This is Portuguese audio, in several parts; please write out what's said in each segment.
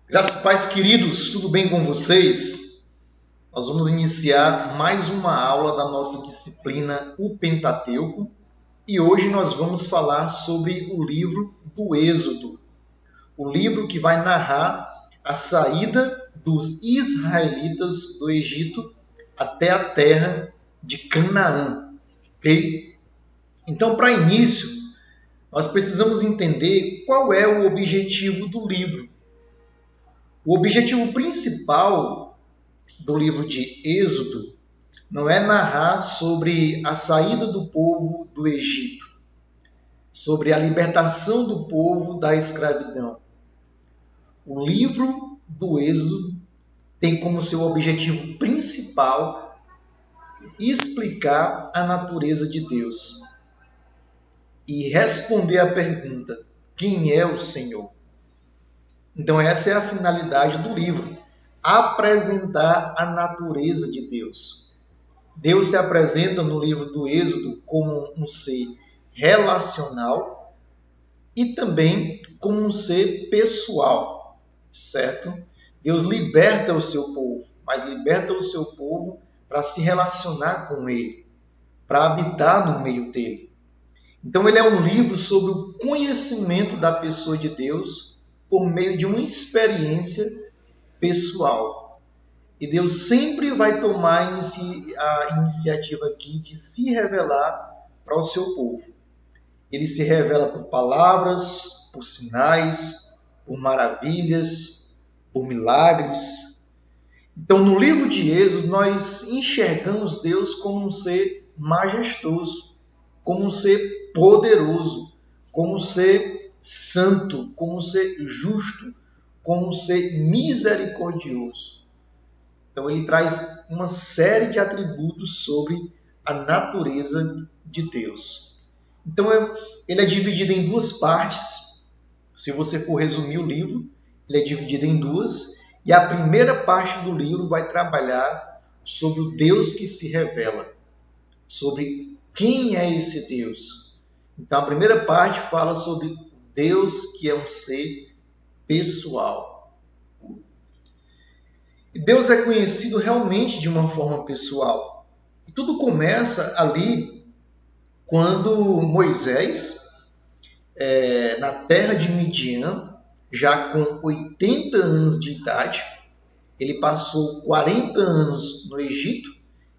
Graças e paz, queridos, tudo bem com vocês? Nós vamos iniciar mais uma aula da nossa disciplina, o Pentateuco, e hoje nós vamos falar sobre o livro do Êxodo, o livro que vai narrar a saída dos israelitas do Egito até a terra de Canaã. Ok? Então, para início, nós precisamos entender qual é o objetivo do livro. O objetivo principal do livro de Êxodo não é narrar sobre a saída do povo do Egito, sobre a libertação do povo da escravidão. O livro do Êxodo tem como seu objetivo principal explicar a natureza de Deus e responder à pergunta: quem é o Senhor? Então, essa é a finalidade do livro: apresentar a natureza de Deus. Deus se apresenta no livro do Êxodo como um ser relacional e também como um ser pessoal, certo? Deus liberta o seu povo, mas liberta o seu povo para se relacionar com ele, para habitar no meio dele. Então, ele é um livro sobre o conhecimento da pessoa de Deus por meio de uma experiência pessoal. E Deus sempre vai tomar a iniciativa aqui de se revelar para o seu povo. Ele se revela por palavras, por sinais, por maravilhas, por milagres. Então, no livro de Êxodo, nós enxergamos Deus como um ser majestoso, como um ser poderoso, como um ser santo, como um ser justo, como um ser misericordioso. Então, ele traz uma série de atributos sobre a natureza de Deus. Então, ele é dividido em duas partes. Se você for resumir o livro, ele é dividido em duas. E a primeira parte do livro vai trabalhar sobre o Deus que se revela, sobre quem é esse Deus. Então, a primeira parte fala sobre Deus que é um ser pessoal. E Deus é conhecido realmente de uma forma pessoal. E tudo começa ali quando Moisés, na terra de Midian, já com 80 anos de idade, ele passou 40 anos no Egito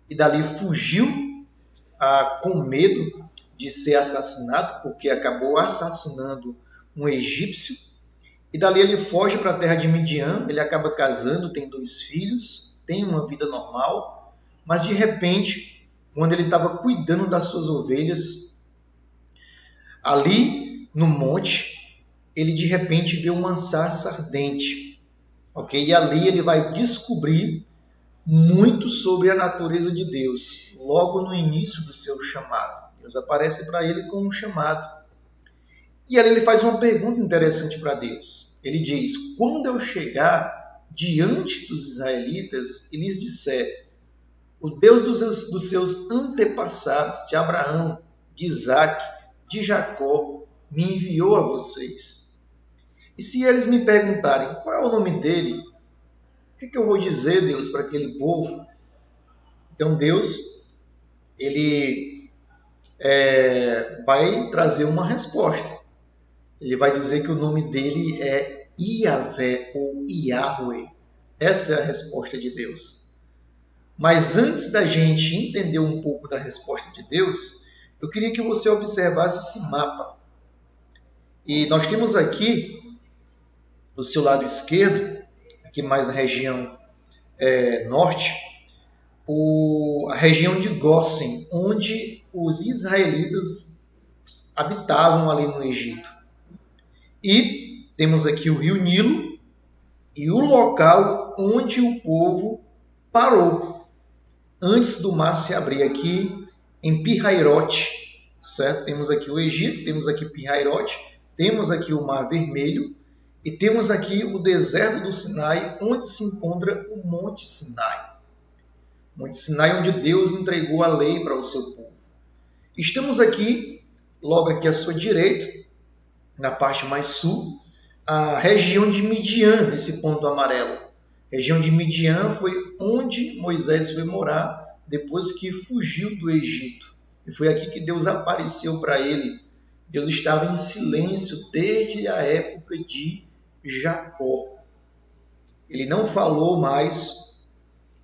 e dali fugiu com medo de ser assassinado, porque acabou assassinando um egípcio. E dali ele foge para a terra de Midian, ele acaba casando, tem 2 filhos, tem uma vida normal, mas de repente, quando ele estava cuidando das suas ovelhas, ali no monte, ele de repente vê uma sarça ardente, ok? E ali ele vai descobrir muito sobre a natureza de Deus, logo no início do seu chamado. Deus aparece para ele com um chamado. E ali ele faz uma pergunta interessante para Deus. Ele diz: quando eu chegar diante dos israelitas e lhes disser, o Deus dos seus antepassados, de Abraão, de Isaac, de Jacó, me enviou a vocês. E se eles me perguntarem qual é o nome dele, o que eu vou dizer, Deus, para aquele povo? Então Deus, ele vai trazer uma resposta. Ele vai dizer que o nome dele é Iavé ou Yahweh. Essa é a resposta de Deus. Mas antes da gente entender um pouco da resposta de Deus, eu queria que você observasse esse mapa. E nós temos aqui, do seu lado esquerdo, aqui mais na região norte, a região de Gósen, onde os israelitas habitavam ali no Egito. E temos aqui o rio Nilo e o local onde o povo parou antes do mar se abrir, aqui em Pi-Hairote, certo? Temos aqui o Egito, temos aqui Pi-Hairote, temos aqui o Mar Vermelho e temos aqui o deserto do Sinai, onde se encontra o Monte Sinai. Monte Sinai, onde Deus entregou a lei para o seu povo. Estamos aqui, logo aqui à sua direita, na parte mais sul, a região de Midian, esse ponto amarelo. A região de Midian foi onde Moisés foi morar depois que fugiu do Egito. E foi aqui que Deus apareceu para ele. Deus estava em silêncio desde a época de Jacó. Ele não falou mais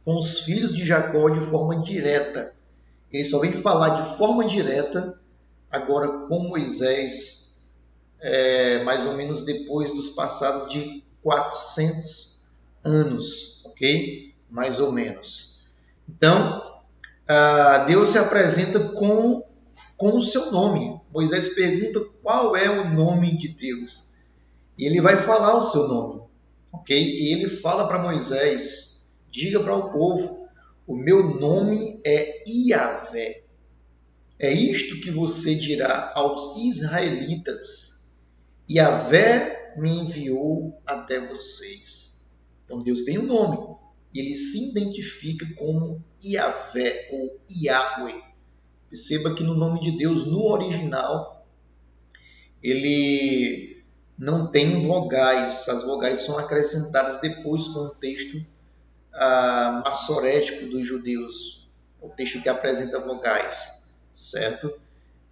com os filhos de Jacó de forma direta. Ele só vem falar de forma direta agora com Moisés, mais ou menos depois dos passados de 400 anos, ok? Mais ou menos. Então, Deus se apresenta com o seu nome. Moisés pergunta qual é o nome de Deus. E ele vai falar o seu nome, ok? E ele fala para Moisés, diga para o povo, o meu nome é Iavé. É isto que você dirá aos israelitas. Iavé me enviou até vocês. Então Deus tem um nome. E ele se identifica como Iavé ou Yahweh. Perceba que no nome de Deus, no original, ele não tem vogais. As vogais são acrescentadas depois com o texto massorético dos judeus. O texto que apresenta vogais, certo?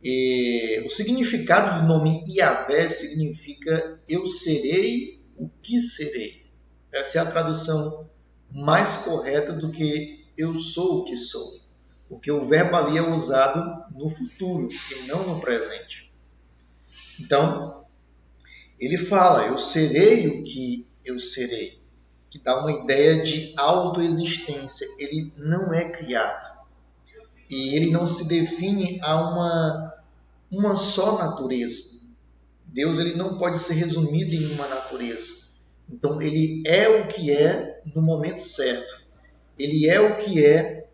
E o significado do nome Iavé significa eu serei o que serei. Essa é a tradução mais correta do que eu sou o que sou. Porque o verbo ali é usado no futuro e não no presente. Então, ele fala, eu serei o que eu serei, que dá uma ideia de autoexistência. Ele não é criado. E ele não se define a uma só natureza. Deus ele não pode ser resumido em uma natureza. Então, ele é o que é no momento certo. Ele é o que é,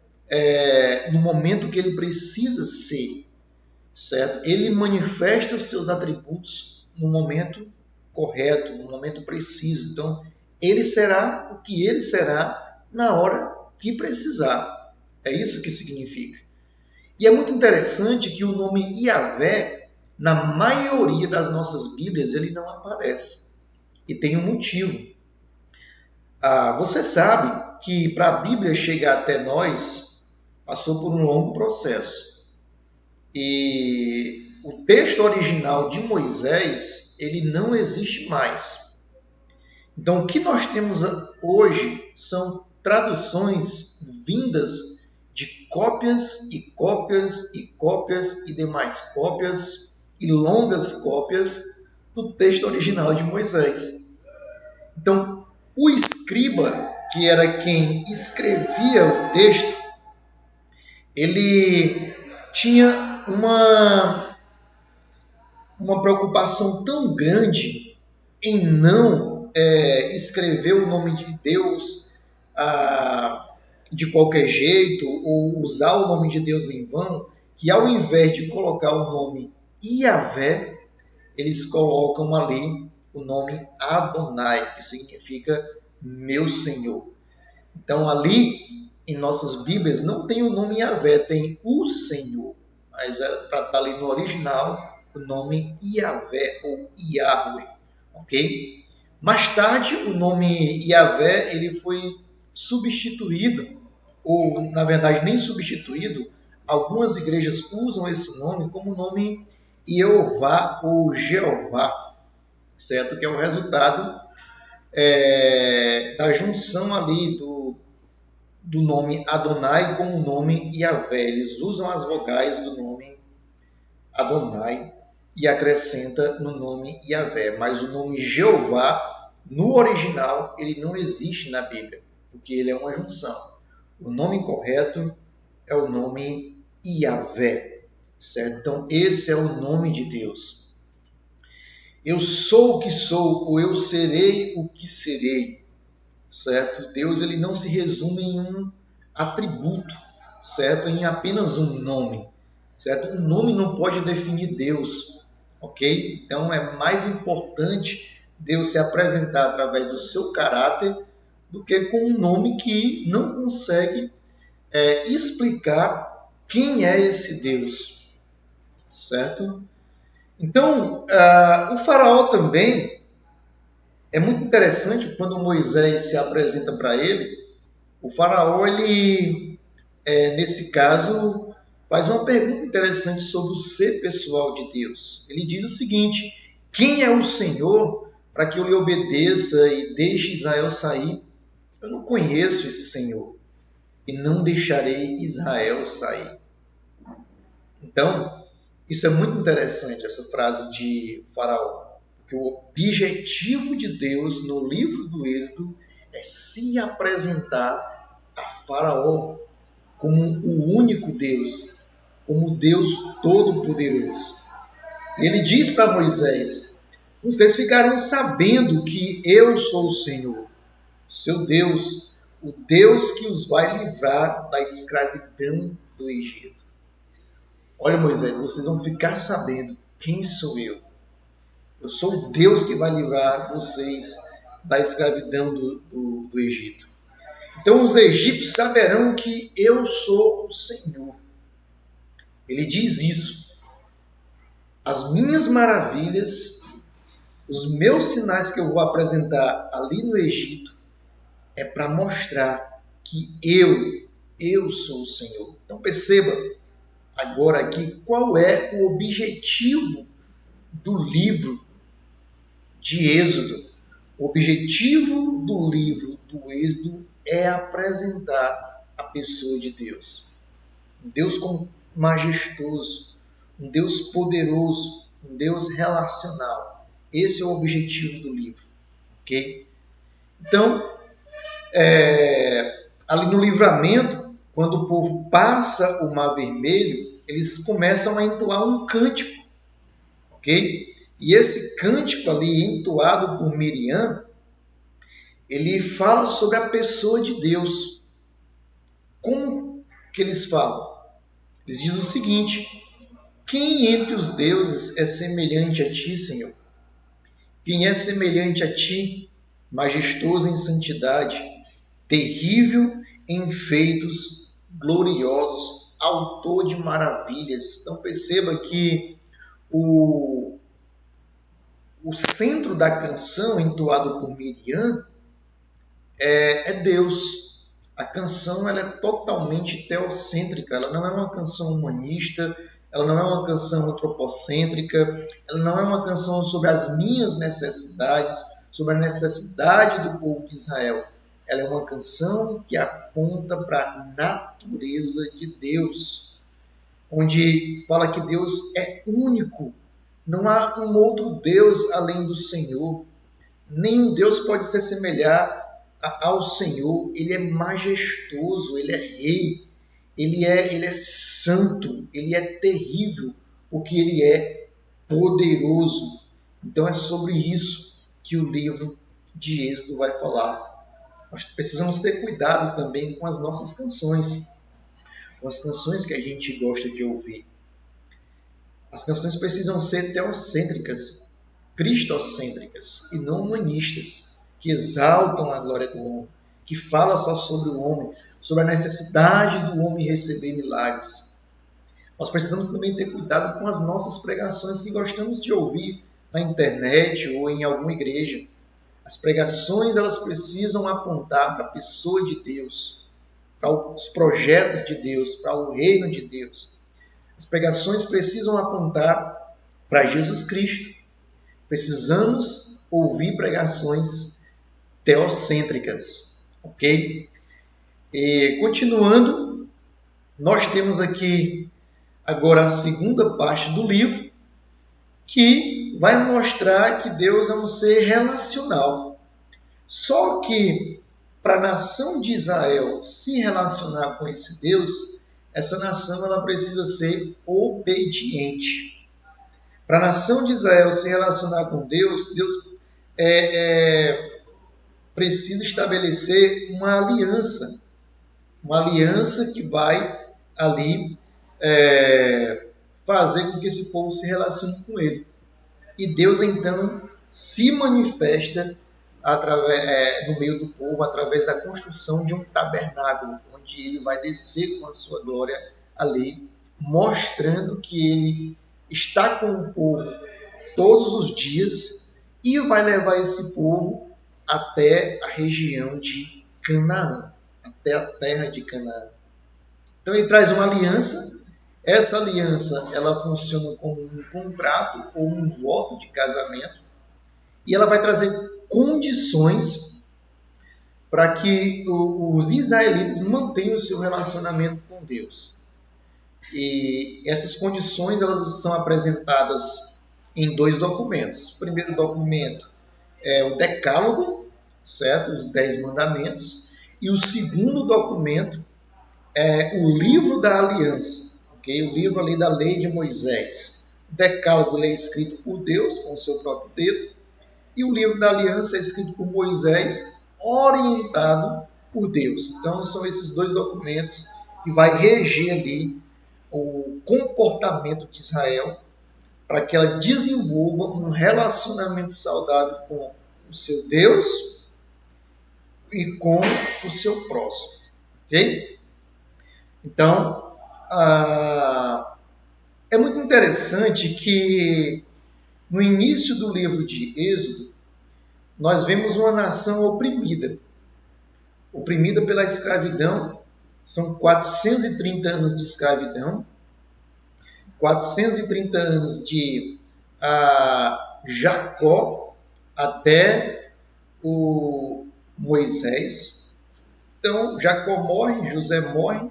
no momento que ele precisa ser, certo? Ele manifesta os seus atributos no momento correto, no momento preciso. Então, ele será o que ele será na hora que precisar. É isso que significa. E é muito interessante que o nome Iavé, na maioria das nossas Bíblias, ele não aparece. E tem um motivo. Você sabe que para a Bíblia chegar até nós, passou por um longo processo. E o texto original de Moisés, ele não existe mais. Então, o que nós temos hoje são traduções vindas de cópias e cópias e cópias e demais cópias e longas cópias do texto original de Moisés. Então, o escriba, que era quem escrevia o texto, ele tinha uma preocupação tão grande em não escrever o nome de Deus de qualquer jeito ou usar o nome de Deus em vão, que ao invés de colocar o nome Iavé, eles colocam ali o nome Adonai, que significa meu Senhor. Então ali em nossas Bíblias não tem o nome Iavé, tem o Senhor, mas para estar ali no original o nome Iavé ou Yahweh, ok? Mais tarde o nome Iavé ele foi substituído, ou na verdade nem substituído, algumas igrejas usam esse nome como nome Jeová ou Jeová, certo? Que é o resultado da junção ali do nome Adonai com o nome Iavé. Eles usam as vogais do nome Adonai e acrescenta no nome Iavé. Mas o nome Jeová, no original, ele não existe na Bíblia, porque ele é uma junção. O nome correto é o nome Iavé, certo? Então, esse é o nome de Deus. Eu sou o que sou, ou eu serei o que serei, certo? Deus ele não se resume em um atributo, certo? Em apenas um nome, certo? Um nome não pode definir Deus, ok? Então é mais importante Deus se apresentar através do seu caráter do que com um nome que não consegue explicar quem é esse Deus, certo? Então, o faraó também, É muito interessante quando Moisés se apresenta para ele, o faraó, nesse caso, faz uma pergunta interessante sobre o ser pessoal de Deus. Ele diz o seguinte: quem é o Senhor para que eu lhe obedeça e deixe Israel sair? Eu não conheço esse Senhor e não deixarei Israel sair. Então, isso é muito interessante, essa frase de Faraó, porque o objetivo de Deus no livro do Êxodo é se apresentar a Faraó como o único Deus, como Deus Todo-Poderoso. E ele diz para Moisés: vocês ficarão sabendo que eu sou o Senhor, seu Deus, o Deus que os vai livrar da escravidão do Egito. Olha, Moisés, vocês vão ficar sabendo quem sou eu. Eu sou o Deus que vai livrar vocês da escravidão do Egito. Então os egípcios saberão que eu sou o Senhor. Ele diz isso. As minhas maravilhas, os meus sinais que eu vou apresentar ali no Egito, é para mostrar que eu sou o Senhor. Então perceba agora aqui qual é o objetivo do livro de Êxodo. O objetivo do livro do Êxodo é apresentar a pessoa de Deus. Um Deus majestoso, um Deus poderoso, um Deus relacional. Esse é o objetivo do livro. Ok? Então, ali no livramento, quando o povo passa o Mar Vermelho, eles começam a entoar um cântico. Ok? E esse cântico ali, entoado por Miriam, ele fala sobre a pessoa de Deus. Como que eles falam? Eles dizem o seguinte: quem entre os deuses é semelhante a ti, Senhor? Quem é semelhante a ti, majestoso em santidade, terrível em feitos gloriosos, autor de maravilhas? Então perceba que o centro da canção, entoado por Miriam, é Deus. A canção ela é totalmente teocêntrica, ela não é uma canção humanista, ela não é uma canção antropocêntrica, ela não é uma canção sobre as minhas necessidades, sobre a necessidade do povo de Israel. Ela é uma canção que aponta para a natureza de Deus, onde fala que Deus é único, não há um outro Deus além do Senhor. Nenhum Deus pode se assemelhar ao Senhor. Ele é majestoso, ele é rei, ele é santo, ele é terrível, porque ele é poderoso. Então é sobre isso que o livro de Êxodo vai falar. Nós precisamos ter cuidado também com as nossas canções, com as canções que a gente gosta de ouvir. As canções precisam ser teocêntricas, cristocêntricas e não humanistas, que exaltam a glória do homem, que falam só sobre o homem, sobre a necessidade do homem receber milagres. Nós precisamos também ter cuidado com as nossas pregações que gostamos de ouvir na internet ou em alguma igreja. As pregações elas precisam apontar para a pessoa de Deus, para os projetos de Deus, para o reino de Deus. As pregações precisam apontar para Jesus Cristo. Precisamos ouvir pregações teocêntricas, ok? E continuando, nós temos aqui agora a segunda parte do livro, que vai mostrar que Deus é um ser relacional. Só que para a nação de Israel se relacionar com esse Deus, essa nação ela precisa ser obediente. Para a nação de Israel se relacionar com Deus, Deus precisa estabelecer uma aliança que vai ali fazer com que esse povo se relacione com ele. E Deus então se manifesta no meio do povo através da construção de um tabernáculo, onde ele vai descer com a sua glória ali, mostrando que ele está com o povo todos os dias e vai levar esse povo até a região de Canaã, até a terra de Canaã. Então ele traz uma aliança. Essa aliança ela funciona como um contrato ou um voto de casamento e ela vai trazer condições para que os israelitas mantenham o seu relacionamento com Deus. E essas condições elas são apresentadas em 2 documentos. O primeiro documento é o Decálogo, certo? Os 10 mandamentos. E o segundo documento é o livro da aliança, ok? O livro ali da lei de Moisés. O Decálogo é escrito por Deus com o seu próprio dedo. E o livro da aliança é escrito por Moisés, orientado por Deus. Então são esses 2 documentos que vai reger ali o comportamento de Israel para que ela desenvolva um relacionamento saudável com o seu Deus e com o seu próximo. Ok? Então, é muito interessante que no início do livro de Êxodo, nós vemos uma nação oprimida pela escravidão. São 430 anos de escravidão, 430 anos de Jacó até o Moisés. Então, Jacó morre, José morre,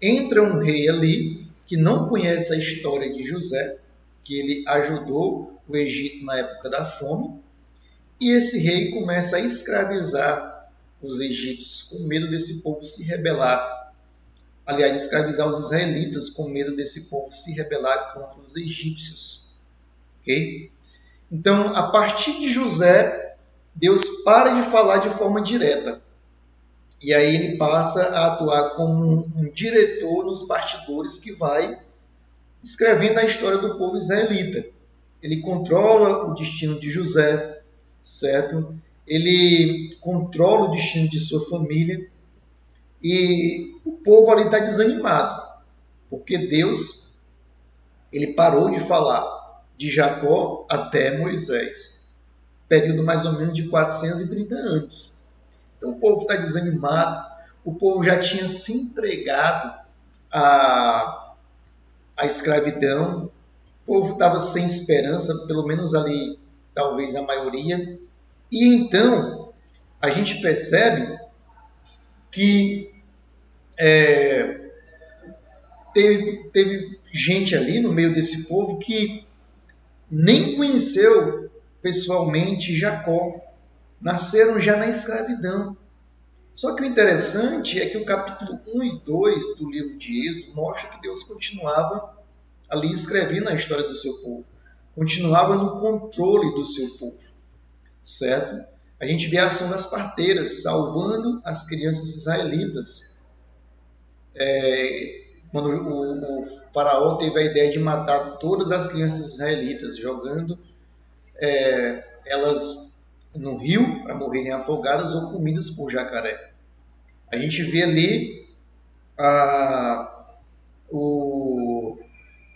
entra um rei ali que não conhece a história de José, que ele ajudou o Egito na época da fome, e esse rei começa a escravizar os egípcios com medo desse povo se rebelar. Aliás, escravizar os israelitas com medo desse povo se rebelar contra os egípcios. Ok? Então, a partir de José, Deus para de falar de forma direta. E aí ele passa a atuar como um diretor nos bastidores que vai escrevendo a história do povo israelita. Ele controla o destino de José, certo? Ele controla o destino de sua família e o povo ali está desanimado, porque Deus ele parou de falar de Jacó até Moisés, período mais ou menos de 430 anos. Então o povo está desanimado, o povo já tinha se entregado à escravidão, o povo estava sem esperança, pelo menos ali, talvez a maioria. E então a gente percebe que teve gente ali no meio desse povo que nem conheceu pessoalmente Jacó, nasceram já na escravidão. Só que o interessante é que o capítulo 1 e 2 do livro de Êxodo mostra que Deus continuava ali escrevendo a história do seu povo, continuava no controle do seu povo, certo? A gente vê a ação das parteiras salvando as crianças israelitas. Quando o faraó teve a ideia de matar todas as crianças israelitas, jogando elas no rio para morrerem afogadas ou comidas por jacaré. A gente vê ali o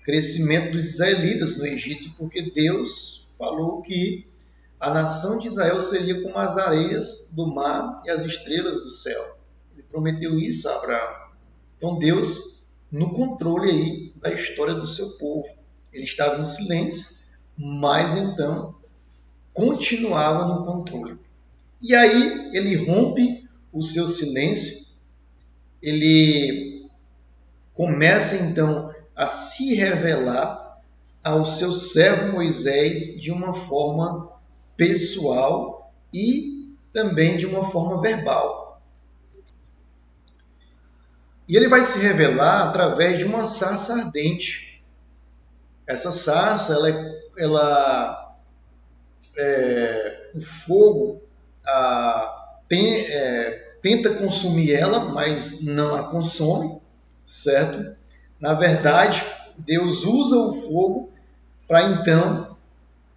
crescimento dos israelitas no Egito, porque Deus falou que a nação de Israel seria como as areias do mar e as estrelas do céu. Ele prometeu isso a Abraão. Então Deus, no controle aí da história do seu povo, ele estava em silêncio, mas então continuava no controle. E aí ele rompe o seu silêncio, ele começa então a se revelar ao seu servo Moisés de uma forma pessoal e também de uma forma verbal. E ele vai se revelar através de uma sarça ardente. Essa sarça, o fogo tenta consumir ela, mas não a consome, certo? Na verdade, Deus usa o fogo para então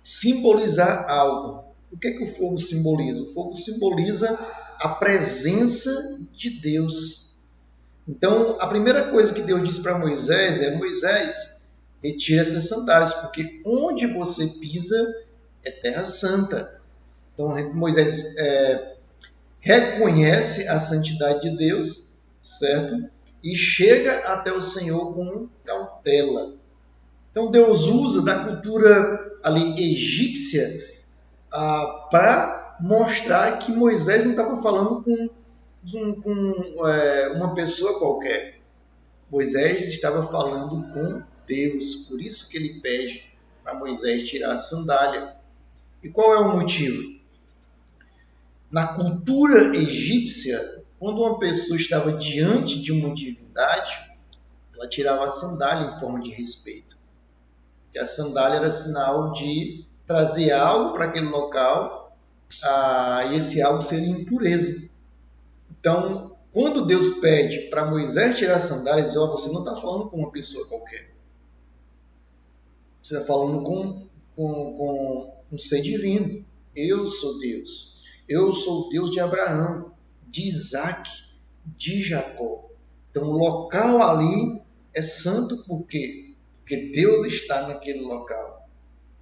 simbolizar algo. O que é que o fogo simboliza? O fogo simboliza a presença de Deus. Então, a primeira coisa que Deus diz para Moisés é: Moisés, retira essas sandálias, porque onde você pisa é terra santa. Então Moisés reconhece a santidade de Deus, certo? E chega até o Senhor com cautela. Então Deus usa da cultura ali egípcia para mostrar que Moisés não estava falando com uma pessoa qualquer. Moisés estava falando com Deus, por isso que ele pede para Moisés tirar a sandália. E qual é o motivo? Na cultura egípcia, quando uma pessoa estava diante de uma divindade, ela tirava a sandália em forma de respeito. Porque a sandália era sinal de trazer algo para aquele local, e esse algo seria impureza. Então, quando Deus pede para Moisés tirar a sandália, ele diz: você não está falando com uma pessoa qualquer. Você está falando com um ser divino. Eu sou Deus. Eu sou o Deus de Abraão, de Isaac, de Jacó. Então, o local ali é santo por quê? Porque Deus está naquele local.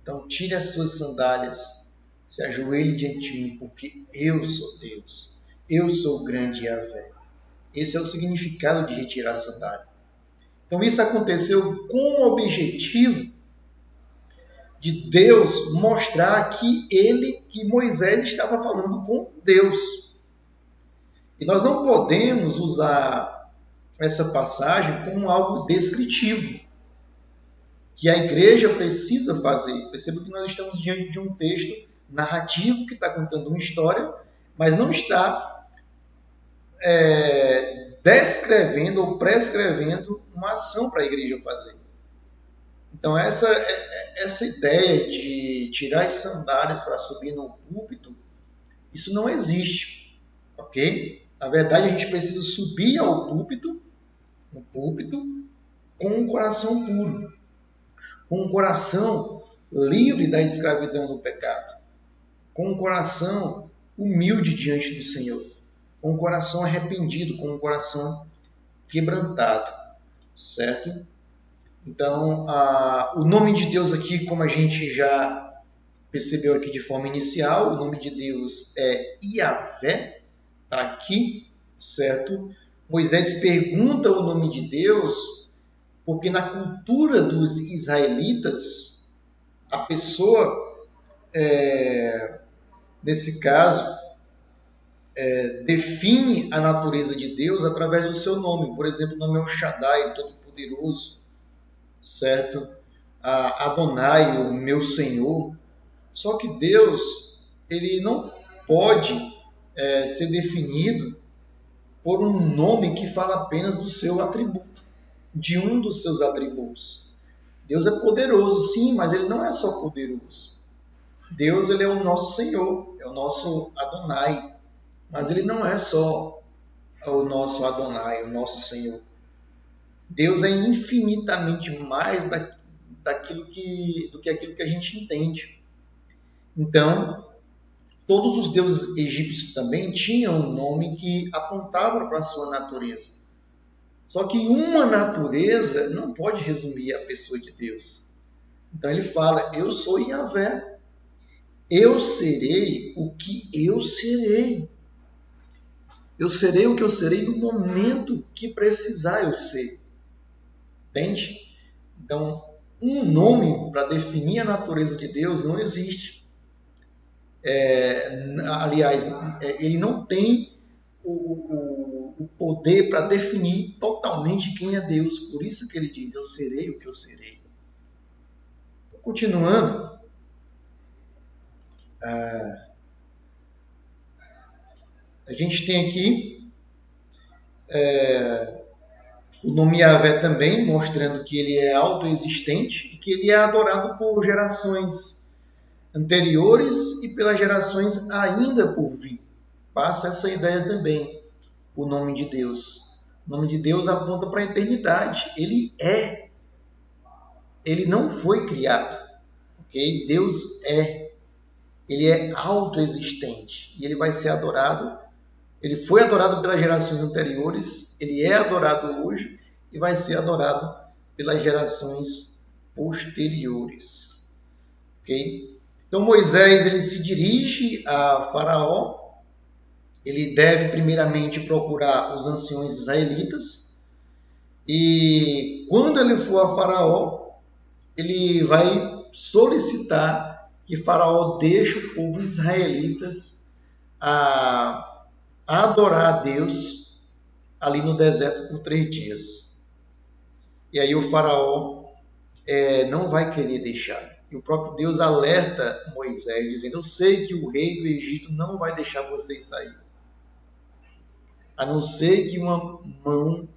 Então, tire as suas sandálias, se ajoelhe diante de mim, porque eu sou Deus. Eu sou o grande Yahvé. Esse é o significado de retirar a sandália. Então, isso aconteceu com o objetivo de Deus mostrar que Moisés estava falando com Deus. E nós não podemos usar essa passagem como algo descritivo, que a igreja precisa fazer. Perceba que nós estamos diante de um texto narrativo que está contando uma história, mas não está descrevendo ou prescrevendo uma ação para a igreja fazer. Então, essa ideia de tirar as sandálias para subir no púlpito, isso não existe, ok? Na verdade, a gente precisa subir ao púlpito, no púlpito, com um coração puro, com um coração livre da escravidão do pecado, com um coração humilde diante do Senhor, com um coração arrependido, com um coração quebrantado, certo? Então, o nome de Deus aqui, como a gente já percebeu aqui de forma inicial, o nome de Deus é Yahvé, está aqui, certo? Moisés pergunta o nome de Deus, porque na cultura dos israelitas, a pessoa, nesse caso, define a natureza de Deus através do seu nome. Por exemplo, o nome é o Shaddai, Todo-Poderoso, certo? Adonai, o meu Senhor. Só que Deus, ele não pode ser definido por um nome que fala apenas do seu atributo, de um dos seus atributos. Deus é poderoso, sim, mas ele não é só poderoso. Deus, ele é o nosso Senhor, é o nosso Adonai, mas ele não é só o nosso Adonai, o nosso Senhor. Deus é infinitamente mais do que aquilo que a gente entende. Então, todos os deuses egípcios também tinham um nome que apontava para a sua natureza. Só que uma natureza não pode resumir a pessoa de Deus. Então ele fala: eu sou Yahvé. Eu serei o que eu serei. Eu serei o que eu serei no momento que precisar eu ser. Entende? Então, um nome para definir a natureza de Deus não existe. Aliás, ele não tem o poder para definir totalmente quem é Deus. Por isso que ele diz: eu serei o que eu serei. Continuando, a gente tem aqui o nome Yahvé também, mostrando que ele é autoexistente e que ele é adorado por gerações anteriores e pelas gerações ainda por vir. Passa essa ideia também, o nome de Deus. O nome de Deus aponta para a eternidade. Ele é. Ele não foi criado. Okay? Deus é. Ele é autoexistente. E ele vai ser adorado. Ele foi adorado pelas gerações anteriores. Ele é adorado hoje. E vai ser adorado pelas gerações posteriores. Okay? Então Moisés ele se dirige a Faraó, ele deve primeiramente procurar os anciões israelitas, e quando ele for a Faraó, ele vai solicitar que Faraó deixe o povo israelitas a adorar a Deus ali no deserto por 3 dias. E aí o Faraó não vai querer deixar. E o próprio Deus alerta Moisés, dizendo: eu sei que o rei do Egito não vai deixar vocês sair, a não ser que uma mão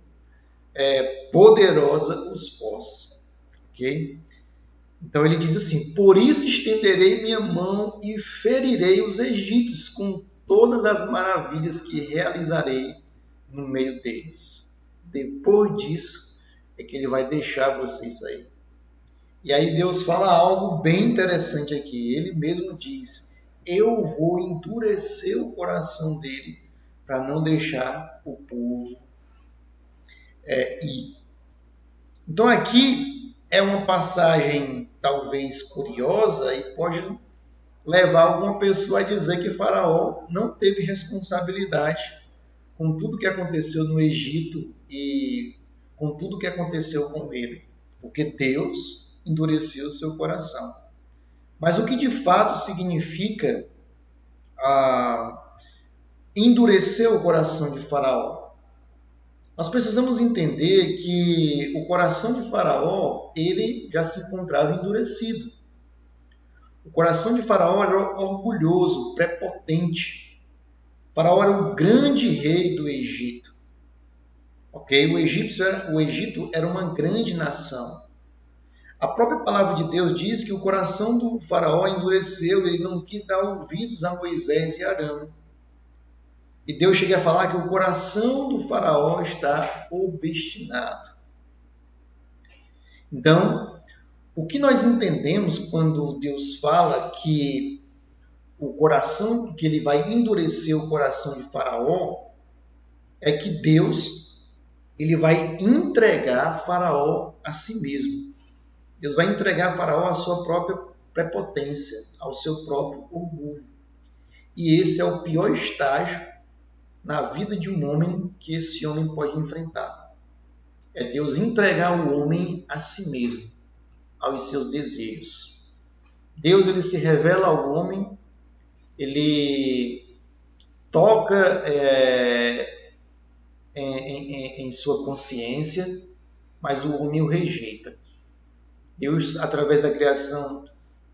poderosa os possa. Ok? Então ele diz assim: por isso estenderei minha mão e ferirei os egípcios com todas as maravilhas que realizarei no meio deles. Depois disso é que ele vai deixar vocês sair. E aí Deus fala algo bem interessante aqui. Ele mesmo diz: eu vou endurecer o coração dele para não deixar o povo ir. Então aqui é uma passagem talvez curiosa e pode levar alguma pessoa a dizer que Faraó não teve responsabilidade com tudo que aconteceu no Egito e com tudo que aconteceu com ele, porque Deus endureceu o seu coração. Mas o que de fato significa endurecer o coração de Faraó? Nós precisamos entender que o coração de Faraó, ele já se encontrava endurecido. O coração de Faraó era orgulhoso, prepotente. Faraó era o grande rei do Egito. Ok? O Egito era uma grande nação. A própria palavra de Deus diz que o coração do Faraó endureceu, ele não quis dar ouvidos a Moisés e Arão. E Deus chega a falar que o coração do Faraó está obstinado. Então, o que nós entendemos quando Deus fala que o coração, que ele vai endurecer o coração de Faraó, é que Deus ele vai entregar Faraó a si mesmo. Deus vai entregar Faraó à sua própria prepotência, ao seu próprio orgulho. E esse é o pior estágio na vida de um homem que esse homem pode enfrentar. É Deus entregar o homem a si mesmo, aos seus desejos. Deus ele se revela ao homem, ele toca em sua consciência, mas o homem o rejeita. Deus, através da criação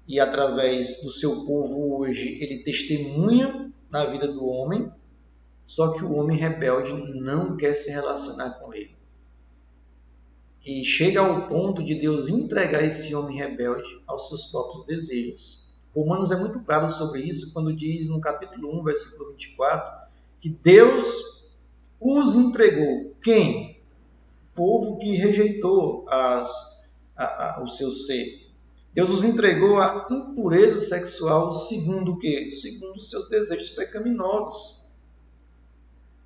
e através do seu povo hoje, ele testemunha na vida do homem, só que o homem rebelde não quer se relacionar com ele. E chega ao ponto de Deus entregar esse homem rebelde aos seus próprios desejos. Romanos é muito claro sobre isso quando diz no capítulo 1, versículo 24, que Deus os entregou. Quem? O povo que rejeitou o seu ser. Deus os entregou à impureza sexual segundo o quê? Segundo os seus desejos pecaminosos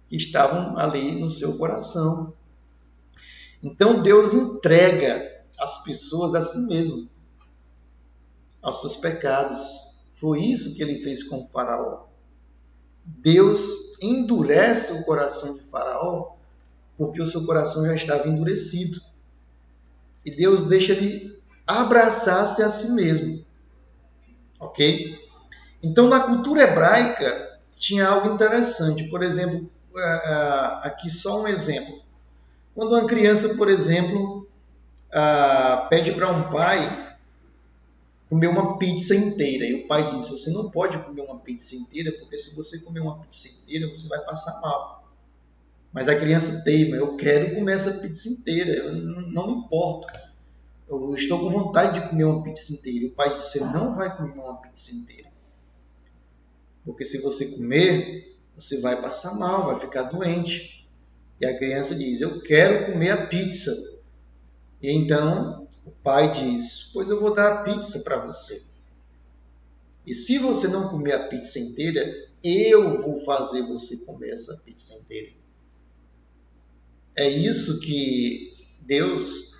que estavam ali no seu coração. Então Deus entrega as pessoas a si mesmo, aos seus pecados. Foi isso que ele fez com o Faraó. Deus endurece o coração de Faraó porque o seu coração já estava endurecido. E Deus deixa ele abraçar-se a si mesmo. Ok? Então, na cultura hebraica, tinha algo interessante. Por exemplo, aqui só um exemplo. Quando uma criança, por exemplo, pede para um pai comer uma pizza inteira, e o pai diz: você não pode comer uma pizza inteira, porque se você comer uma pizza inteira, você vai passar mal. Mas a criança teima: eu quero comer essa pizza inteira, eu não me importo. Eu estou com vontade de comer uma pizza inteira. O pai diz: você não vai comer uma pizza inteira. Porque se você comer, você vai passar mal, vai ficar doente. E a criança diz: eu quero comer a pizza. E então o pai diz: pois eu vou dar a pizza para você. E se você não comer a pizza inteira, eu vou fazer você comer essa pizza inteira. É isso que Deus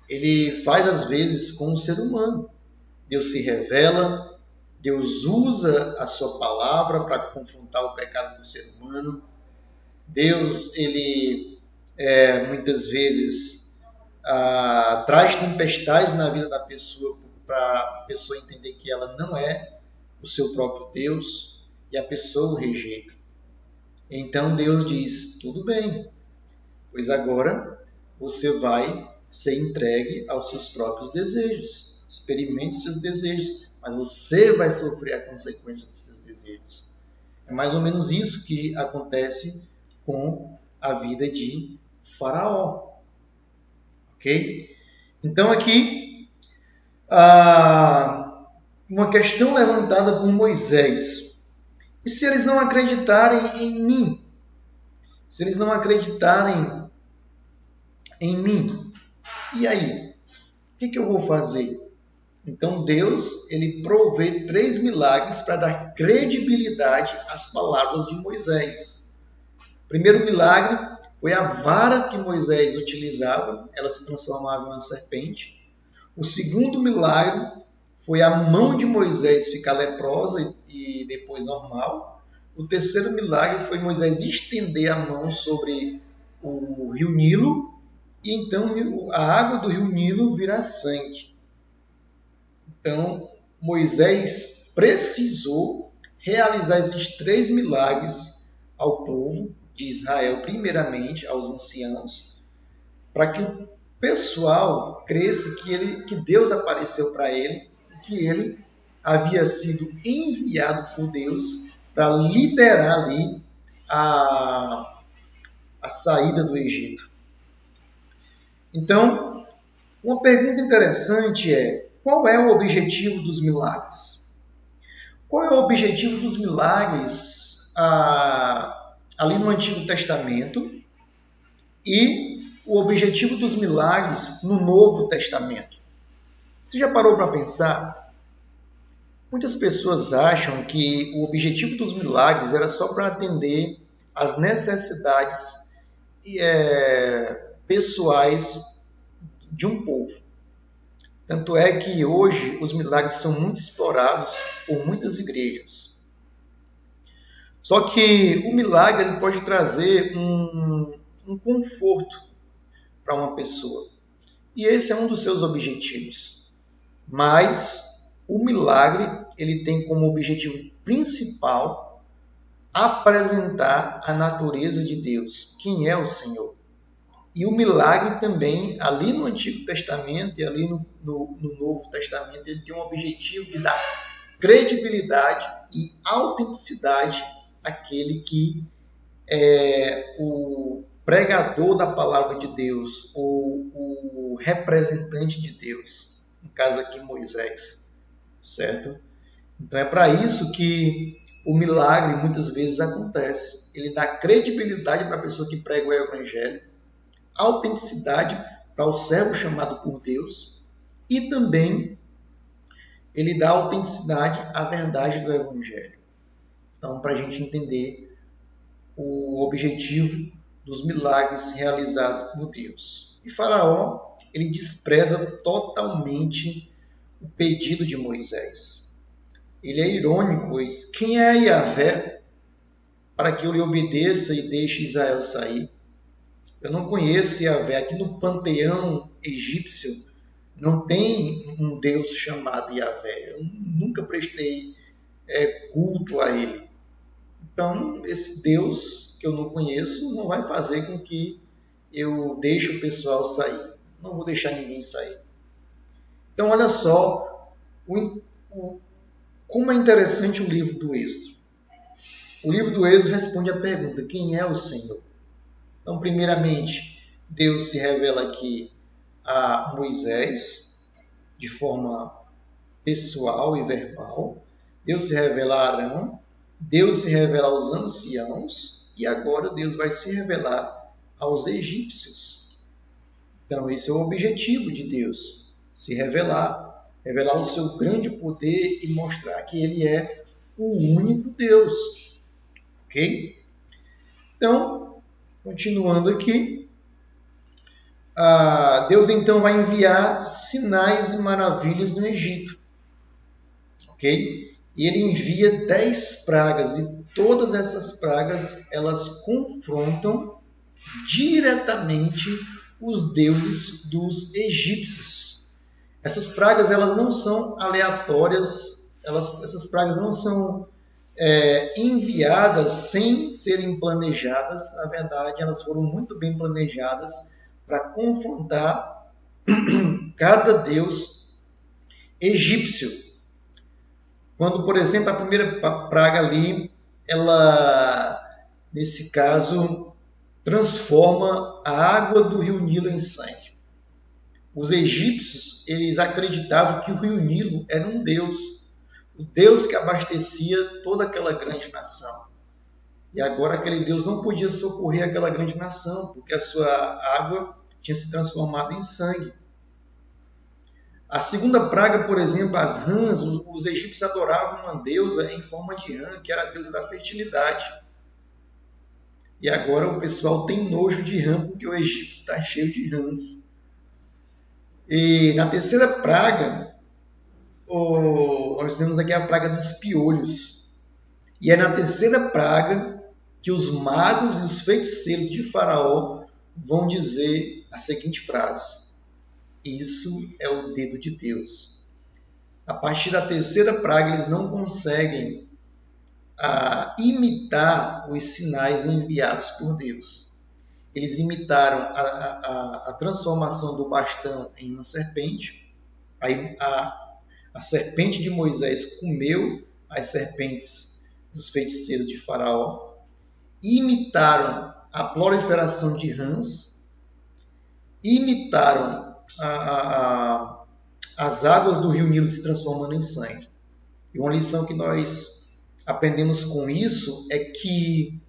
ele faz às vezes com o ser humano. Deus se revela, Deus usa a sua palavra para confrontar o pecado do ser humano. Deus, ele muitas vezes traz tempestades na vida da pessoa para a pessoa entender que ela não é o seu próprio Deus e a pessoa o rejeita. Então Deus diz, tudo bem, pois agora você vai ser entregue aos seus próprios desejos. Experimente seus desejos, mas você vai sofrer a consequência dos seus desejos. É mais ou menos isso que acontece com a vida de Faraó. Ok? Então aqui, uma questão levantada por Moisés. E se eles não acreditarem em mim? Se eles não acreditarem em mim, e aí? O que eu vou fazer? Então Deus, ele provê 3 milagres para dar credibilidade às palavras de Moisés. O primeiro milagre foi a vara que Moisés utilizava, ela se transformava em uma serpente. O segundo milagre foi a mão de Moisés ficar leprosa e depois normal. O terceiro milagre foi Moisés estender a mão sobre o rio Nilo e então a água do rio Nilo virar sangue. Então, Moisés precisou realizar esses 3 milagres ao povo de Israel, primeiramente aos anciãos, para que o pessoal cresça que Deus apareceu para ele e que ele havia sido enviado por Deus para liderar ali a saída do Egito. Então, uma pergunta interessante é: qual é o objetivo dos milagres? Qual é o objetivo dos milagres ali no Antigo Testamento e o objetivo dos milagres no Novo Testamento? Você já parou para pensar? Muitas pessoas acham que o objetivo dos milagres era só para atender às necessidades pessoais de um povo. Tanto é que hoje os milagres são muito explorados por muitas igrejas. Só que o milagre ele pode trazer um conforto para uma pessoa. E esse é um dos seus objetivos. Mas o milagre ele tem como objetivo principal apresentar a natureza de Deus. Quem é o Senhor? E o milagre também, ali no Antigo Testamento e ali no Novo Testamento, ele tem um objetivo de dar credibilidade e autenticidade àquele que é o pregador da palavra de Deus, ou o representante de Deus, no caso aqui Moisés, certo? Então é para isso que o milagre muitas vezes acontece. Ele dá credibilidade para a pessoa que prega o evangelho, autenticidade para o servo chamado por Deus e também ele dá autenticidade à verdade do Evangelho. Então, para a gente entender o objetivo dos milagres realizados por Deus. E Faraó, ele despreza totalmente o pedido de Moisés. Ele é irônico, pois quem é Yahvé para que eu lhe obedeça e deixe Israel sair? Eu não conheço Yahvé. Aqui no panteão egípcio não tem um Deus chamado Yahvé. Eu nunca prestei culto a ele. Então, esse Deus que eu não conheço não vai fazer com que eu deixe o pessoal sair. Não vou deixar ninguém sair. Então, olha só como é interessante o livro do Êxodo. O livro do Êxodo responde a pergunta: quem é o Senhor? Então, primeiramente, Deus se revela aqui a Moisés de forma pessoal e verbal. Deus se revela a Arão. Deus se revela aos anciãos. E agora Deus vai se revelar aos egípcios. Então, esse é o objetivo de Deus: se revelar, revelar o seu grande poder e mostrar que Ele é o único Deus. Ok? Então, continuando aqui, Deus então vai enviar sinais e maravilhas no Egito. ok? E ele envia 10 pragas, e todas essas pragas, elas confrontam diretamente os deuses dos egípcios. Essas pragas, elas não são aleatórias, essas pragas não são enviadas sem serem planejadas. Na verdade, elas foram muito bem planejadas para confrontar cada deus egípcio. Quando, por exemplo, a primeira praga ali, ela, nesse caso, transforma a água do rio Nilo em sangue. Os egípcios, eles acreditavam que o rio Nilo era um deus, o deus que abastecia toda aquela grande nação. E agora aquele deus não podia socorrer aquela grande nação, porque a sua água tinha se transformado em sangue. A segunda praga, por exemplo, as rãs, os egípcios adoravam uma deusa em forma de rã, que era a deusa da fertilidade. E agora o pessoal tem nojo de rã, porque o Egito está cheio de rãs. E na terceira praga, nós temos aqui a praga dos piolhos. E é na terceira praga que os magos e os feiticeiros de Faraó vão dizer a seguinte frase: isso é o dedo de Deus. A partir da terceira praga, eles não conseguem imitar os sinais enviados por Deus. Eles imitaram a transformação do bastão em uma serpente. Aí a serpente de Moisés comeu as serpentes dos feiticeiros de Faraó. Imitaram a proliferação de rãs. Imitaram as águas do rio Nilo se transformando em sangue. E uma lição que nós aprendemos com isso é que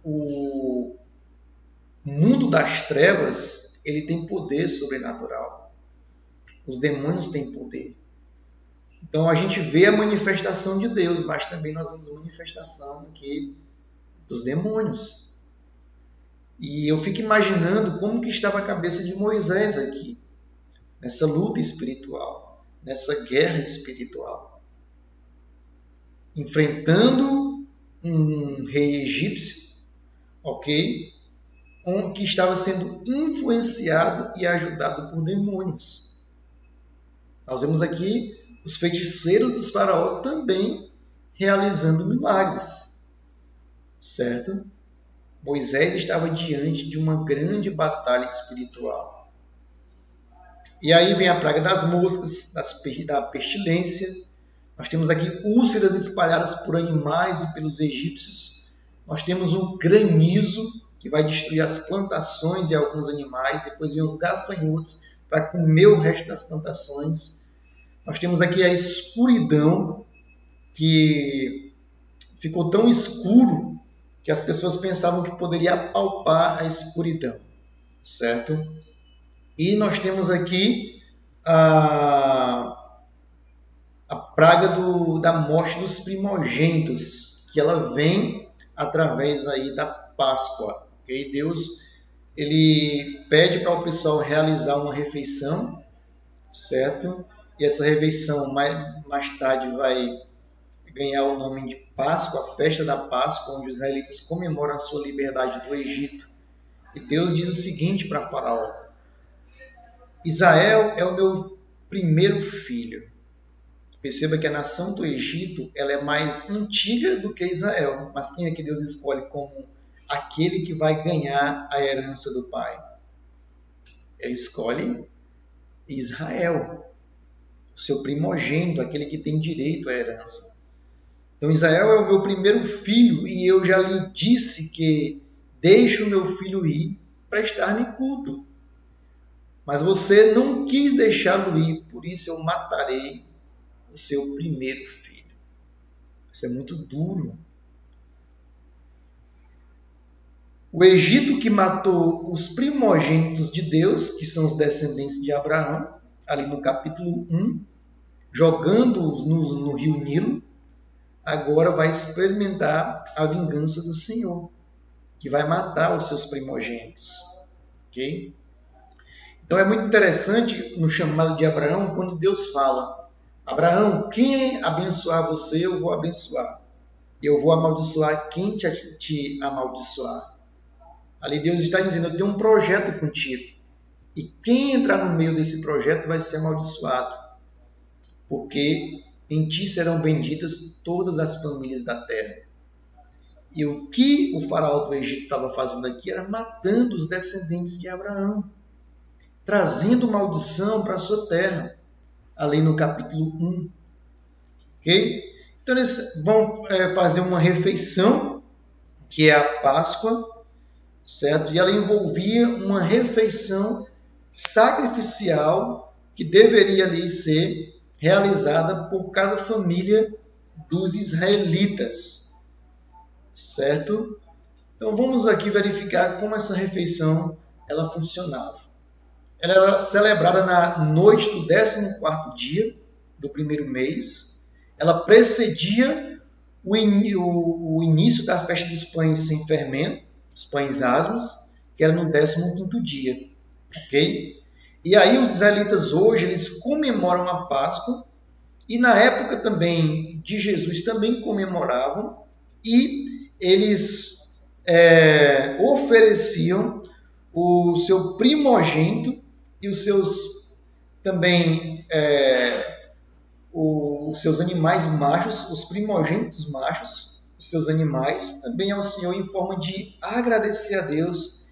o mundo das trevas, ele tem poder sobrenatural. Os demônios têm poder. Então a gente vê a manifestação de Deus, mas também nós vemos a manifestação aqui dos demônios. E eu fico imaginando como que estava a cabeça de Moisés aqui, nessa luta espiritual, nessa guerra espiritual. Enfrentando um rei egípcio, ok? Que estava sendo influenciado e ajudado por demônios. Nós vemos aqui os feiticeiros dos faraó também realizando milagres, certo? Moisés estava diante de uma grande batalha espiritual. E aí vem a praga das moscas, da pestilência. Nós temos aqui úlceras espalhadas por animais e pelos egípcios. Nós temos um granizo que vai destruir as plantações e alguns animais. Depois vem os gafanhotos para comer o resto das plantações. Nós temos aqui a escuridão, que ficou tão escuro que as pessoas pensavam que poderia apalpar a escuridão, certo? E nós temos aqui a praga da morte dos primogênitos, que ela vem através aí da Páscoa. Okay? Deus, ele pede para o pessoal realizar uma refeição, certo? E essa refeição mais tarde vai ganhar o nome de Páscoa, a festa da Páscoa, onde os israelitas comemoram a sua liberdade do Egito. E Deus diz o seguinte para Faraó: Israel é o meu primeiro filho. Perceba que a nação do Egito, ela é mais antiga do que Israel. Mas quem é que Deus escolhe como aquele que vai ganhar a herança do pai? Ele escolhe Israel, o seu primogênito, aquele que tem direito à herança. Então Israel é o meu primeiro filho, e eu já lhe disse que deixe o meu filho ir para estar-me culto. Mas você não quis deixá-lo ir, por isso eu matarei o seu primeiro filho. Isso é muito duro. O Egito, que matou os primogênitos de Deus, que são os descendentes de Abraão, ali no capítulo 1, jogando-os no rio Nilo, agora vai experimentar a vingança do Senhor, que vai matar os seus primogênitos. Ok? Então é muito interessante no chamado de Abraão, quando Deus fala: Abraão, quem abençoar você, eu vou abençoar. Eu vou amaldiçoar quem te amaldiçoar. Ali Deus está dizendo: eu tenho um projeto contigo. E quem entrar no meio desse projeto vai ser amaldiçoado, porque em ti serão benditas todas as famílias da terra. E o que o faraó do Egito estava fazendo aqui era matando os descendentes de Abraão, trazendo maldição para a sua terra, ali no capítulo 1. Ok? Então eles vão fazer uma refeição, que é a Páscoa, certo? E ela envolvia uma refeição sacrificial que deveria ali ser realizada por cada família dos israelitas, certo? Então vamos aqui verificar como essa refeição ela funcionava. Ela era celebrada na noite do 14º dia do primeiro mês. Ela precedia o início da festa dos pães sem fermento, os pães asmos, que era no 15º dia. Ok? E aí os israelitas hoje eles comemoram a Páscoa e na época também de Jesus também comemoravam e eles ofereciam o seu primogênito e os seus também os seus animais machos, os primogênitos machos, os seus animais, também ao Senhor em forma de agradecer a Deus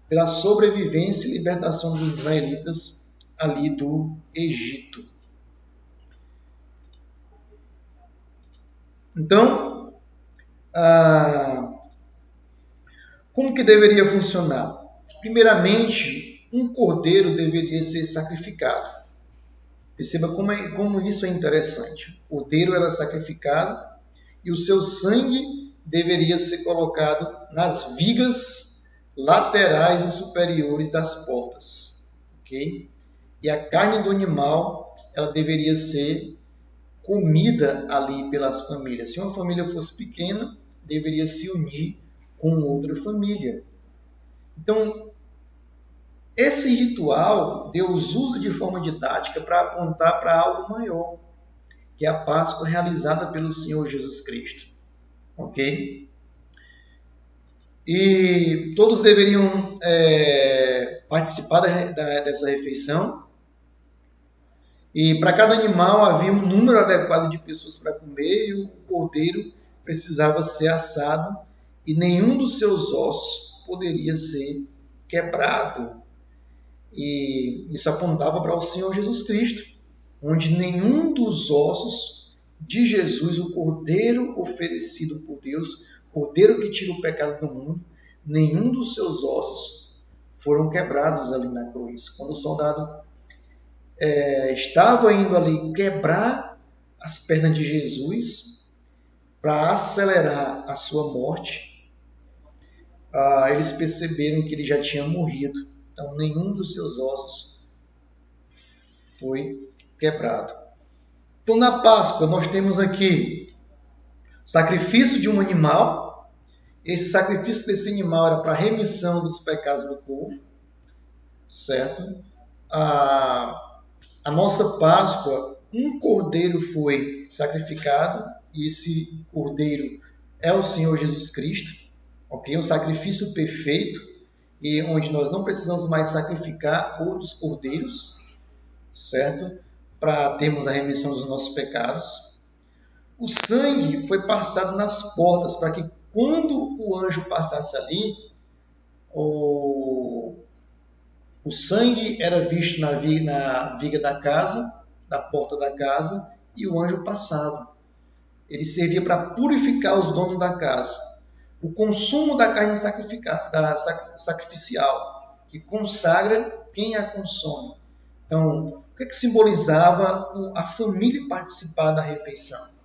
pela sobrevivência e libertação dos israelitas ali do Egito. Então, como que deveria funcionar? Primeiramente, um cordeiro deveria ser sacrificado. Perceba como isso é interessante. O cordeiro era sacrificado e o seu sangue deveria ser colocado nas vigas laterais e superiores das portas. Okay? E a carne do animal ela deveria ser comida ali pelas famílias. Se uma família fosse pequena, deveria se unir com outra família. Então, esse ritual Deus usa de forma didática para apontar para algo maior, que é a Páscoa realizada pelo Senhor Jesus Cristo. Ok? E todos deveriam participar dessa refeição. E para cada animal havia um número adequado de pessoas para comer e o cordeiro precisava ser assado e nenhum dos seus ossos poderia ser quebrado. E isso apontava para o Senhor Jesus Cristo, onde nenhum dos ossos de Jesus, o cordeiro oferecido por Deus, cordeiro que tira o pecado do mundo, nenhum dos seus ossos foram quebrados ali na cruz. Quando o soldado estava indo ali quebrar as pernas de Jesus para acelerar a sua morte, eles perceberam que ele já tinha morrido. Então, nenhum dos seus ossos foi quebrado. Então, na Páscoa, nós temos aqui sacrifício de um animal. Esse sacrifício desse animal era para remissão dos pecados do povo, certo? A nossa Páscoa, um cordeiro foi sacrificado, e esse cordeiro é o Senhor Jesus Cristo, ok? Um sacrifício perfeito, e onde nós não precisamos mais sacrificar outros cordeiros, certo? Para termos a remissão dos nossos pecados. O sangue foi passado nas portas, para que quando o anjo passasse ali, o sangue era visto na viga da casa, da porta da casa, e o anjo passava. Ele servia para purificar os donos da casa. O consumo da carne sacrificial, que consagra quem a consome. Então, o que simbolizava a família participar da refeição?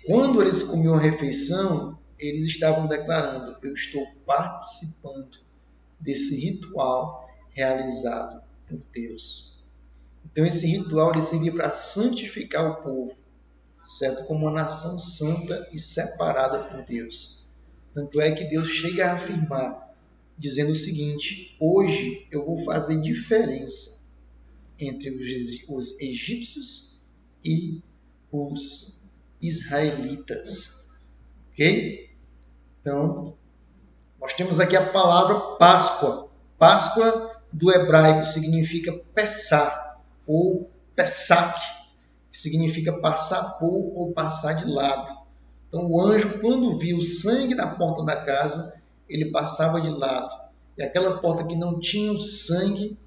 Quando eles comiam a refeição, eles estavam declarando: eu estou participando desse ritual realizado por Deus. Então esse ritual ele servia para santificar o povo, certo? Como uma nação santa e separada por Deus. Tanto é que Deus chega a afirmar: dizendo o seguinte: hoje eu vou fazer diferença entre os egípcios e os israelitas. Ok? Então, nós temos aqui a palavra Páscoa. Páscoa do hebraico significa Pessah ou Pesach, que significa passar por ou passar de lado. Então o anjo, quando viu o sangue na porta da casa, ele passava de lado. E aquela porta que não tinha o sangue,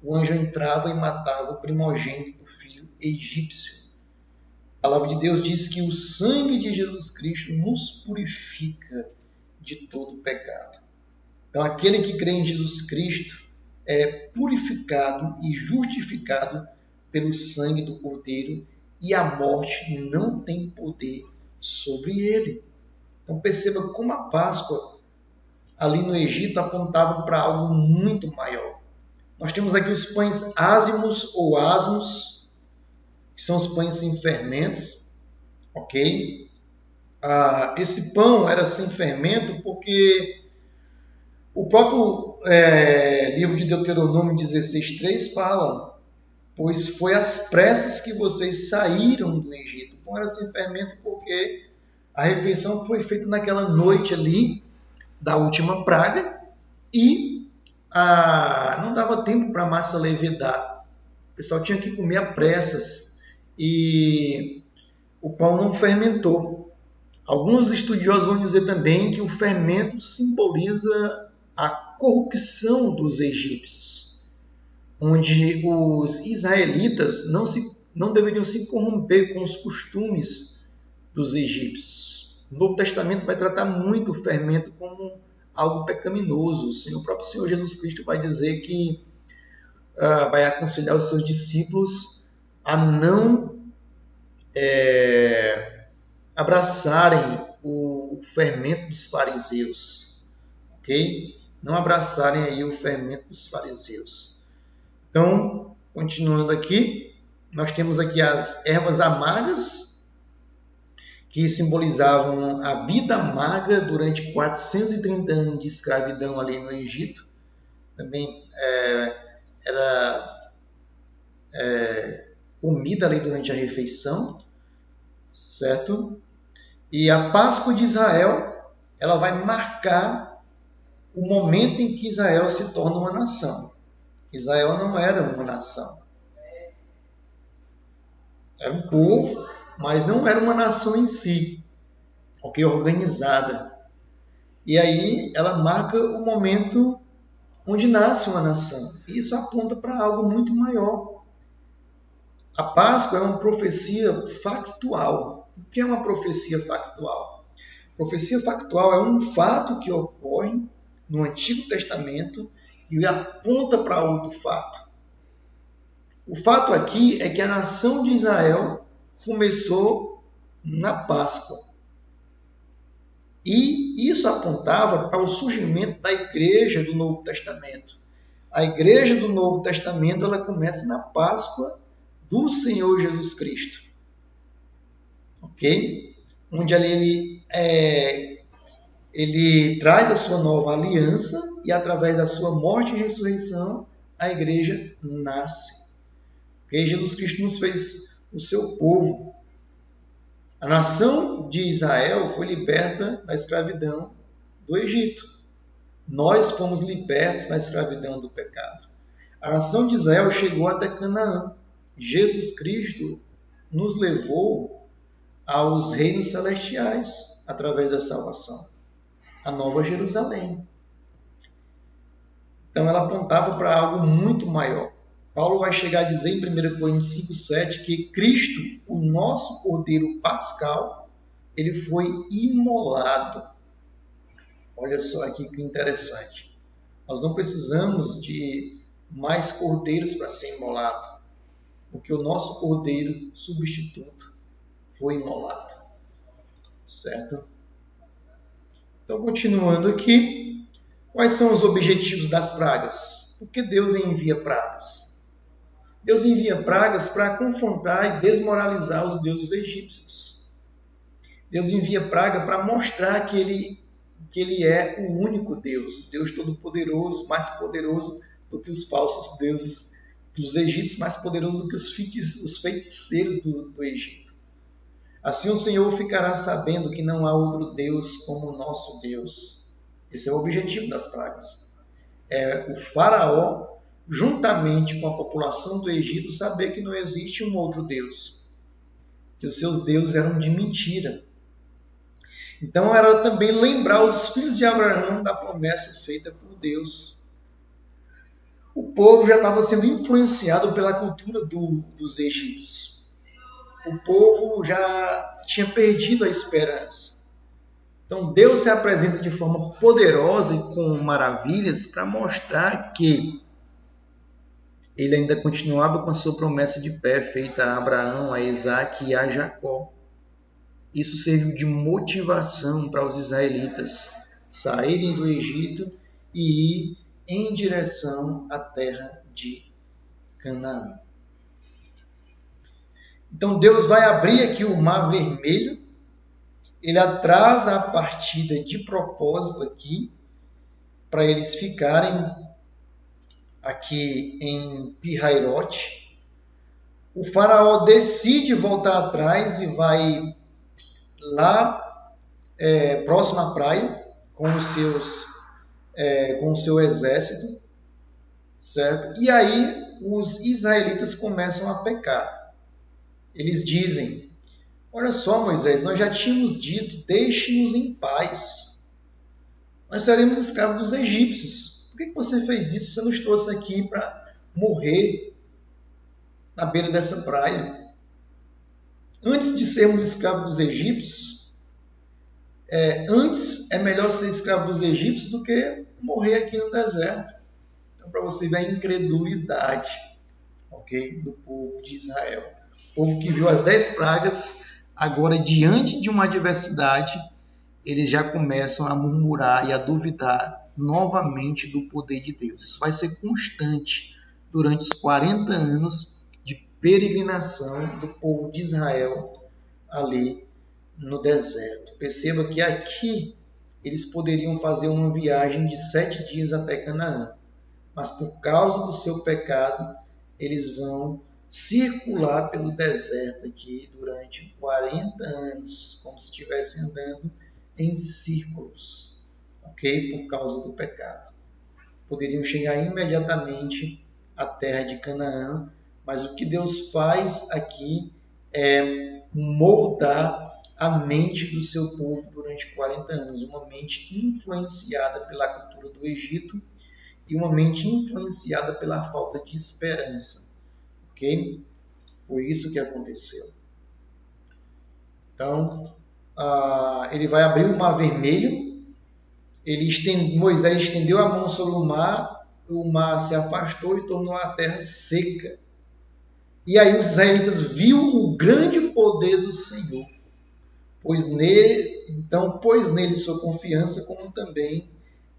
o anjo entrava e matava o primogênito do filho egípcio. A palavra de Deus diz que o sangue de Jesus Cristo nos purifica de todo pecado. Então aquele que crê em Jesus Cristo é purificado e justificado pelo sangue do Cordeiro, e a morte não tem poder sobre ele. Então perceba como a Páscoa ali no Egito apontava para algo muito maior. Nós temos aqui os pães ázimos ou asmos, que são os pães sem fermentos, ok? Esse pão era sem fermento porque o próprio livro de Deuteronômio 16:3 fala: pois foi às pressas que vocês saíram do Egito. O pão era sem fermento porque a refeição foi feita naquela noite ali da última praga e não dava tempo para a massa levedar. O pessoal tinha que comer a pressas e o pão não fermentou. Alguns estudiosos vão dizer também que o fermento simboliza a corrupção dos egípcios, onde os israelitas não deveriam se corromper com os costumes dos egípcios. O Novo Testamento vai tratar muito o fermento como algo pecaminoso. O próprio Senhor Jesus Cristo vai dizer que vai aconselhar os seus discípulos a não abraçarem o fermento dos fariseus, ok? Não abraçarem aí o fermento dos fariseus. Então, continuando aqui, nós temos aqui as ervas amargas, que simbolizavam a vida amarga durante 430 anos de escravidão ali no Egito. Também era comida ali durante a refeição, certo? E a Páscoa de Israel, ela vai marcar o momento em que Israel se torna uma nação. Israel não era uma nação. Era um povo, mas não era uma nação em si, ok? Organizada. E aí ela marca o momento onde nasce uma nação. E isso aponta para algo muito maior. A Páscoa é uma profecia factual. O que é uma profecia factual? Profecia factual é um fato que ocorre no Antigo Testamento e aponta para outro fato. O fato aqui é que a nação de Israel começou na Páscoa. E isso apontava para o surgimento da igreja do Novo Testamento. A igreja do Novo Testamento ela começa na Páscoa do Senhor Jesus Cristo. Ok? Onde ali ele traz a sua nova aliança e através da sua morte e ressurreição a igreja nasce. Okay? Jesus Cristo nos fez o seu povo. A nação de Israel foi liberta da escravidão do Egito. Nós fomos libertos da escravidão do pecado. A nação de Israel chegou até Canaã. Jesus Cristo nos levou aos reinos celestiais através da salvação, a Nova Jerusalém. Então ela apontava para algo muito maior. Paulo vai chegar a dizer em 1 Coríntios 5:7 que Cristo, o nosso Cordeiro Pascal, ele foi imolado. Olha só aqui que interessante. Nós não precisamos de mais cordeiros para ser imolado, porque o nosso Cordeiro substituto foi imolado. Certo? Então, continuando aqui, quais são os objetivos das pragas? Por que Deus envia pragas? Deus envia pragas para confrontar e desmoralizar os deuses egípcios. Deus envia praga para mostrar que Ele que ele é o único Deus, o Deus todo-poderoso, mais poderoso do que os falsos deuses dos egípcios, mais poderoso do que os feiticeiros do Egito. Assim o Senhor ficará sabendo que não há outro Deus como o nosso Deus. Esse é o objetivo das pragas. É o faraó, juntamente com a população do Egito, saber que não existe um outro Deus, que os seus deuses eram de mentira. Então era também lembrar os filhos de Abraão da promessa feita por Deus. O povo já estava sendo influenciado pela cultura dos egípcios. O povo já tinha perdido a esperança. Então Deus se apresenta de forma poderosa e com maravilhas para mostrar que ele ainda continuava com a sua promessa de pé feita a Abraão, a Isaac e a Jacó. Isso serviu de motivação para os israelitas saírem do Egito e ir em direção à terra de Canaã. Então Deus vai abrir aqui o Mar Vermelho, ele atrasa a partida de propósito aqui, para eles ficarem aqui em Pi-Hairote. O faraó decide voltar atrás e vai lá próximo à praia com o seu exército, certo? E aí os israelitas começam a pecar. Eles dizem: olha só, Moisés, nós já tínhamos dito, deixe-nos em paz. Nós seremos escravos dos egípcios. Por que você fez isso? Você nos trouxe aqui para morrer na beira dessa praia. Antes de sermos escravos dos egípcios, antes é melhor ser escravo dos egípcios do que morrer aqui no deserto. Então, para você ver a incredulidade, okay, do povo de Israel. O povo que viu as 10 pragas, agora diante de uma adversidade, eles já começam a murmurar e a duvidar novamente do poder de Deus. Isso vai ser constante durante os 40 anos de peregrinação do povo de Israel ali no deserto. Perceba que aqui eles poderiam fazer uma viagem de 7 dias até Canaã, mas por causa do seu pecado, eles vão circular pelo deserto aqui durante 40 anos, como se estivessem andando em círculos, ok? Por causa do pecado. Poderiam chegar imediatamente à terra de Canaã, mas o que Deus faz aqui é moldar a mente do seu povo durante 40 anos, uma mente influenciada pela cultura do Egito e uma mente influenciada pela falta de esperança, ok? Foi isso que aconteceu. Então, ele vai abrir o Mar Vermelho, Moisés estendeu a mão sobre o mar se afastou e tornou a terra seca. E aí os israelitas viram o grande poder do Senhor, pôs nele sua confiança, como também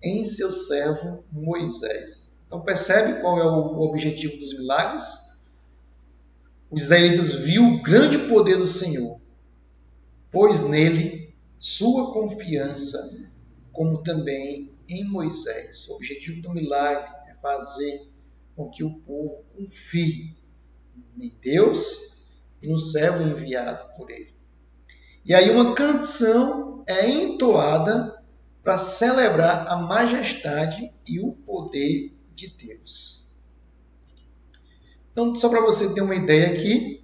em seu servo Moisés. Então percebe qual é o objetivo dos milagres? Os israelitas viram o grande poder do Senhor, pôs nele sua confiança, como também em Moisés. O objetivo do milagre é fazer com que o povo confie em Deus e no servo enviado por ele. E aí uma canção é entoada para celebrar a majestade e o poder de Deus. Então, só para você ter uma ideia aqui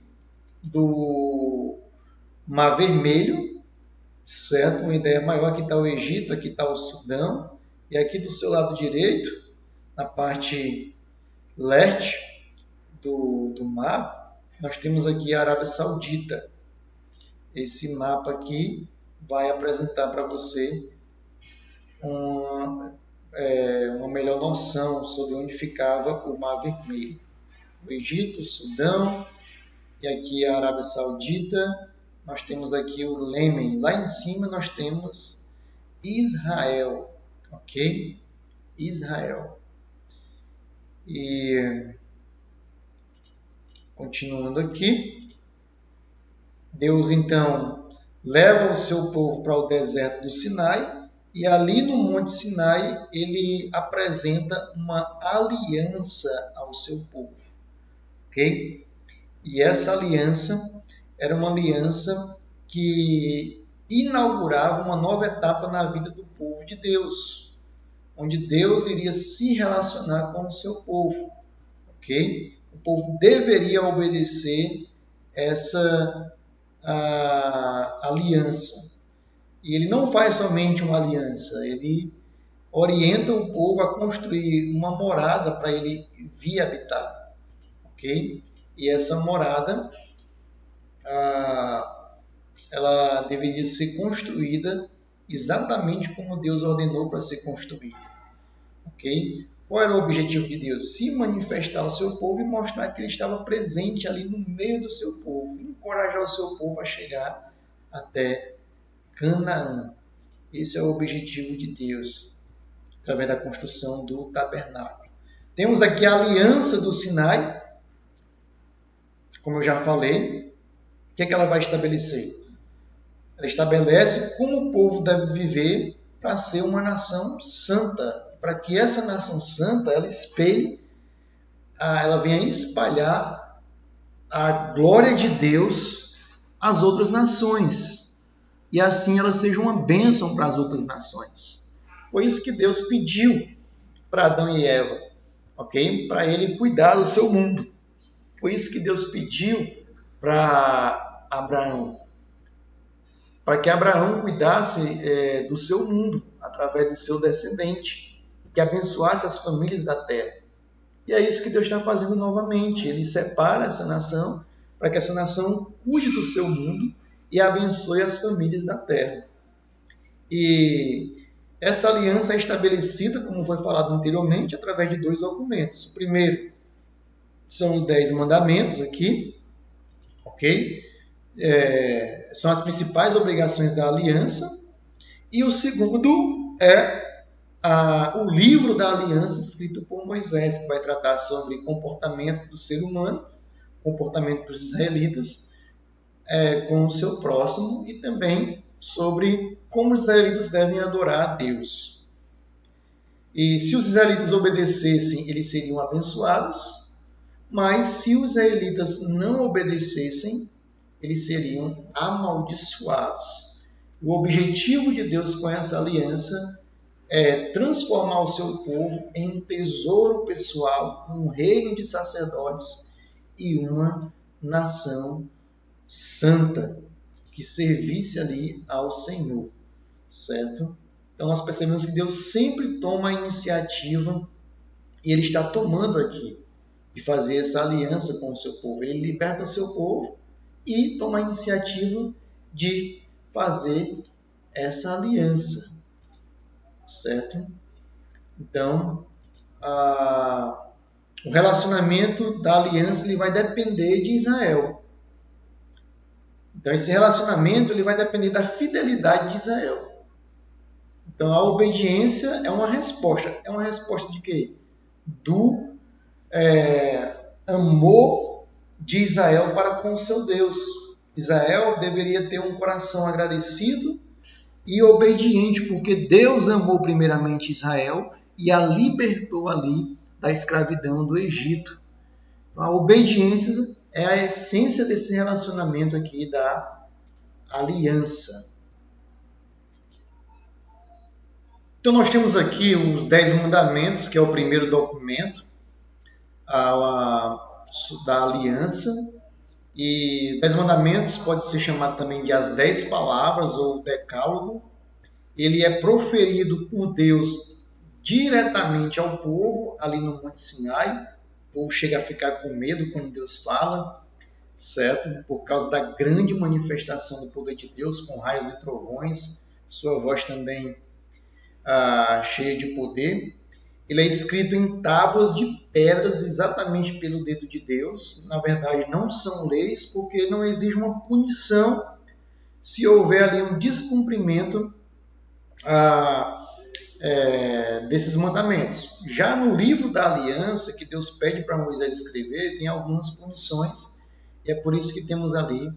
do Mar Vermelho, certo? Uma ideia maior, aqui está o Egito, aqui está o Sudão, e aqui do seu lado direito, na parte leste do mar, nós temos aqui a Arábia Saudita. Esse mapa aqui vai apresentar para você uma melhor noção sobre onde ficava o Mar Vermelho. O Egito, o Sudão, e aqui a Arábia Saudita. Nós temos aqui o Iêmen. Lá em cima nós temos Israel, ok? Israel. E continuando aqui, Deus então leva o seu povo para o deserto do Sinai E ali no Monte Sinai, ele apresenta uma aliança ao seu povo, ok? E essa aliança era uma aliança que inaugurava uma nova etapa na vida do povo de Deus, onde Deus iria se relacionar com o seu povo, ok? O povo deveria obedecer essa aliança. E ele não faz somente uma aliança, ele orienta o povo a construir uma morada para ele vir habitar, ok? E essa morada, ela deveria ser construída exatamente como Deus ordenou para ser construída, ok? Qual era o objetivo de Deus? Se manifestar ao seu povo e mostrar que ele estava presente ali no meio do seu povo, encorajar o seu povo a chegar até Canaã. Esse é o objetivo de Deus, através da construção do tabernáculo. Temos aqui a aliança do Sinai, como eu já falei. O que é que ela vai estabelecer? Ela estabelece como o povo deve viver para ser uma nação santa, para que essa nação santa ela espelhe, ela venha espalhar a glória de Deus às outras nações, e assim ela seja uma bênção para as outras nações. Foi isso que Deus pediu para Adão e Eva, ok? Para ele cuidar do seu mundo. Foi isso que Deus pediu para Abraão, para que Abraão cuidasse do seu mundo através do seu descendente, que abençoasse as famílias da terra. E é isso que Deus está fazendo novamente. Ele separa essa nação para que essa nação cuide do seu mundo e abençoe as famílias da terra. E essa aliança é estabelecida, como foi falado anteriormente, através de 2 documentos. O primeiro são os 10 mandamentos aqui, ok? São as principais obrigações da aliança. E o segundo é o livro da aliança escrito por Moisés, que vai tratar sobre comportamento do ser humano, comportamento dos israelitas com o seu próximo e também sobre como os israelitas devem adorar a Deus. E se os israelitas obedecessem, eles seriam abençoados, mas se os israelitas não obedecessem, eles seriam amaldiçoados. O objetivo de Deus com essa aliança é transformar o seu povo em um tesouro pessoal, um reino de sacerdotes e uma nação santa que servisse ali ao Senhor, certo? Então nós percebemos que Deus sempre toma a iniciativa e Ele está tomando aqui de fazer essa aliança com o seu povo. Ele liberta o seu povo e toma a iniciativa de fazer essa aliança, certo? Então, o relacionamento da aliança ele vai depender de Israel. Então, esse relacionamento ele vai depender da fidelidade de Israel. Então, a obediência é uma resposta. É uma resposta de quê? Do amor de Israel para com o seu Deus. Israel deveria ter um coração agradecido e obediente, porque Deus amou primeiramente Israel e a libertou ali da escravidão do Egito. Então, a obediência é a essência desse relacionamento aqui da aliança. Então, nós temos aqui os 10 mandamentos, que é o primeiro documento da aliança. E 10 mandamentos pode ser chamado também de as 10 palavras ou decálogo. Ele é proferido por Deus diretamente ao povo, ali no Monte Sinai. O povo chega a ficar com medo quando Deus fala, certo? Por causa da grande manifestação do poder de Deus, com raios e trovões, sua voz também cheia de poder. Ele é escrito em tábuas de pedras, exatamente pelo dedo de Deus. Na verdade, não são leis, porque não exige uma punição se houver ali um descumprimento desses mandamentos. Já no livro da aliança, que Deus pede para Moisés escrever, tem algumas punições, e é por isso que temos ali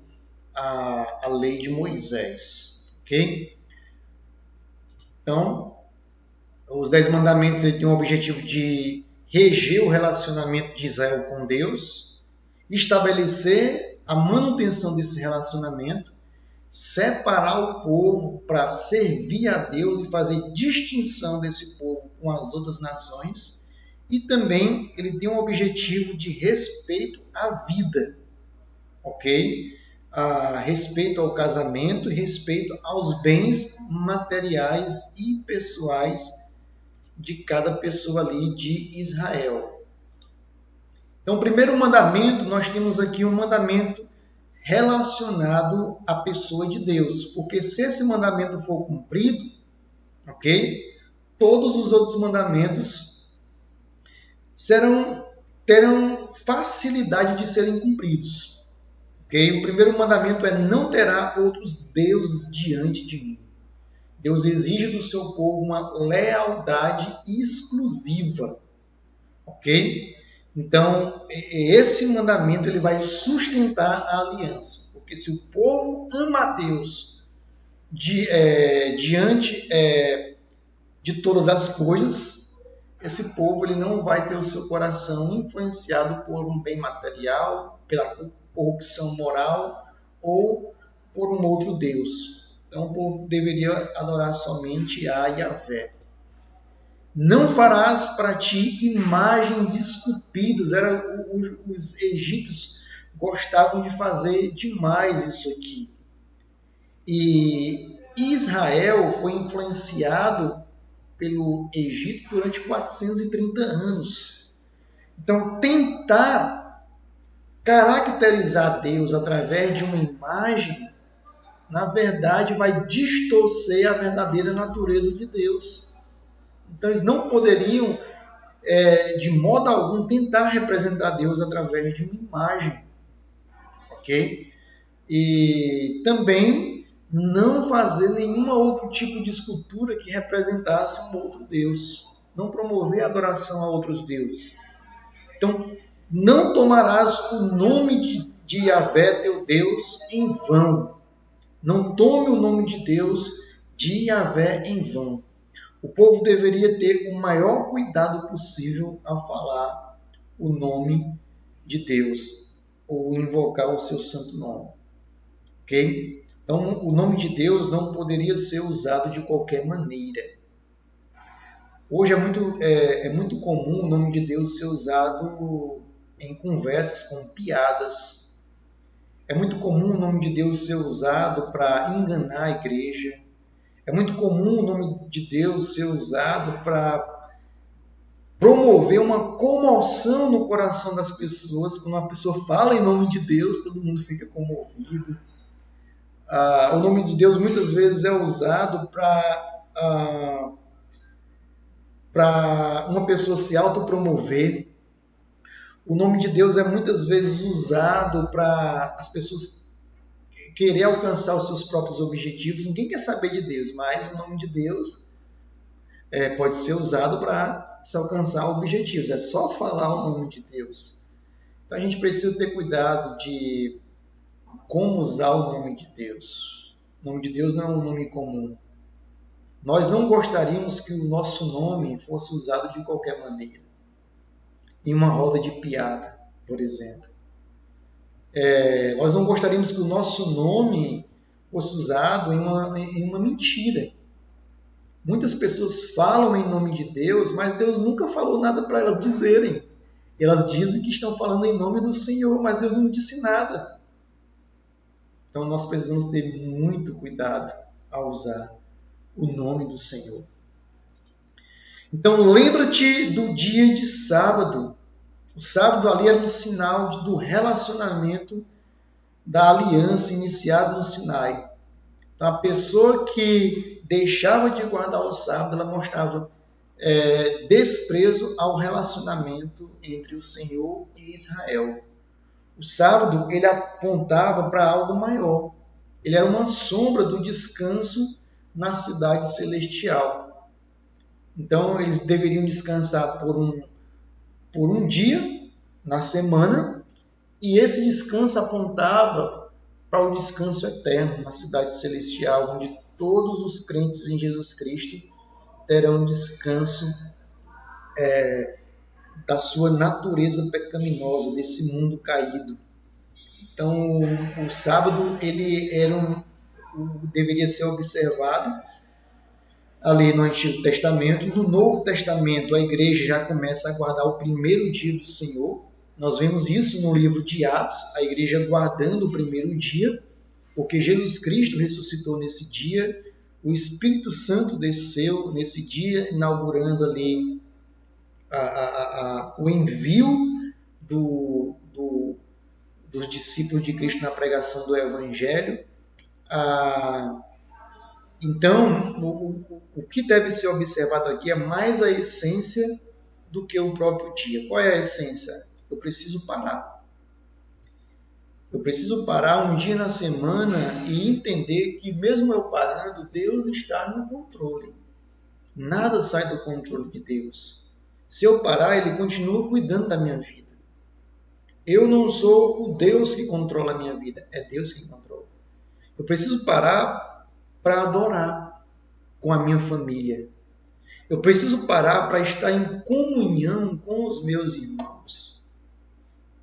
a lei de Moisés, ok? Então, os 10 mandamentos ele têm o objetivo de reger o relacionamento de Israel com Deus, estabelecer a manutenção desse relacionamento, separar o povo para servir a Deus e fazer distinção desse povo com as outras nações, e também ele tem um objetivo de respeito à vida, ok? Respeito ao casamento e respeito aos bens materiais e pessoais de cada pessoa ali de Israel. Então, o primeiro mandamento, nós temos aqui um mandamento relacionado à pessoa de Deus, porque se esse mandamento for cumprido, ok? Todos os outros mandamentos terão facilidade de serem cumpridos. Okay? O primeiro mandamento é: não terá outros deuses diante de mim. Deus exige do seu povo uma lealdade exclusiva. Ok? Então, esse mandamento ele vai sustentar a aliança. Porque se o povo ama a Deus diante de todas as coisas, esse povo ele não vai ter o seu coração influenciado por um bem material, pela corrupção moral ou por um outro Deus. Então o povo deveria adorar somente a Yahvé. Não farás para ti imagens esculpidas. Os egípcios gostavam de fazer demais isso aqui. E Israel foi influenciado pelo Egito durante 430 anos. Então, tentar caracterizar Deus através de uma imagem, na verdade, vai distorcer a verdadeira natureza de Deus. Então, eles não poderiam, de modo algum, tentar representar Deus através de uma imagem. Ok? E também não fazer nenhum outro tipo de escultura que representasse um outro Deus. Não promover a adoração a outros deuses. Então, não tomarás o nome de Yahvé, teu Deus, em vão. Não tome o nome de Deus, de Yahvé, em vão. O povo deveria ter o maior cuidado possível a falar o nome de Deus, ou invocar o seu santo nome. Ok? Então, o nome de Deus não poderia ser usado de qualquer maneira. Hoje é muito comum o nome de Deus ser usado em conversas com piadas. É muito comum o nome de Deus ser usado para enganar a igreja. É muito comum o nome de Deus ser usado para promover uma comoção no coração das pessoas. Quando uma pessoa fala em nome de Deus, todo mundo fica comovido. O nome de Deus muitas vezes é usado para uma pessoa se autopromover. O nome de Deus é muitas vezes usado para as pessoas querer alcançar os seus próprios objetivos. Ninguém quer saber de Deus, mas o nome de Deus pode ser usado para se alcançar objetivos. É só falar o nome de Deus. Então a gente precisa ter cuidado de como usar o nome de Deus. O nome de Deus não é um nome comum. Nós não gostaríamos que o nosso nome fosse usado de qualquer maneira. Em uma roda de piada, por exemplo. Nós não gostaríamos que o nosso nome fosse usado em uma mentira. Muitas pessoas falam em nome de Deus, mas Deus nunca falou nada para elas dizerem. Elas dizem que estão falando em nome do Senhor, mas Deus não disse nada. Então nós precisamos ter muito cuidado ao usar o nome do Senhor. Então lembra-te do dia de sábado. O sábado ali era um sinal do relacionamento da aliança iniciada no Sinai. Então a pessoa que deixava de guardar o sábado, ela mostrava desprezo ao relacionamento entre o Senhor e Israel. O sábado ele apontava para algo maior. Ele era uma sombra do descanso na cidade celestial. Então eles deveriam descansar por um dia na semana, e esse descanso apontava para o descanso eterno na cidade celestial, onde todos os crentes em Jesus Cristo terão descanso da sua natureza pecaminosa, desse mundo caído. Então, o sábado ele deveria ser observado ali no Antigo Testamento. No Novo Testamento, a igreja já começa a guardar o primeiro dia do Senhor. Nós vemos isso no livro de Atos, a igreja guardando o primeiro dia, porque Jesus Cristo ressuscitou nesse dia, o Espírito Santo desceu nesse dia, inaugurando ali o envio dos discípulos de Cristo na pregação do Evangelho. Então, o que deve ser observado aqui é mais a essência do que o próprio dia. Qual é a essência? Eu preciso parar. Eu preciso parar um dia na semana e entender que mesmo eu parando, Deus está no controle. Nada sai do controle de Deus. Se eu parar, Ele continua cuidando da minha vida. Eu não sou o Deus que controla a minha vida, é Deus que controla. Eu preciso parar para adorar com a minha família. Eu preciso parar para estar em comunhão com os meus irmãos.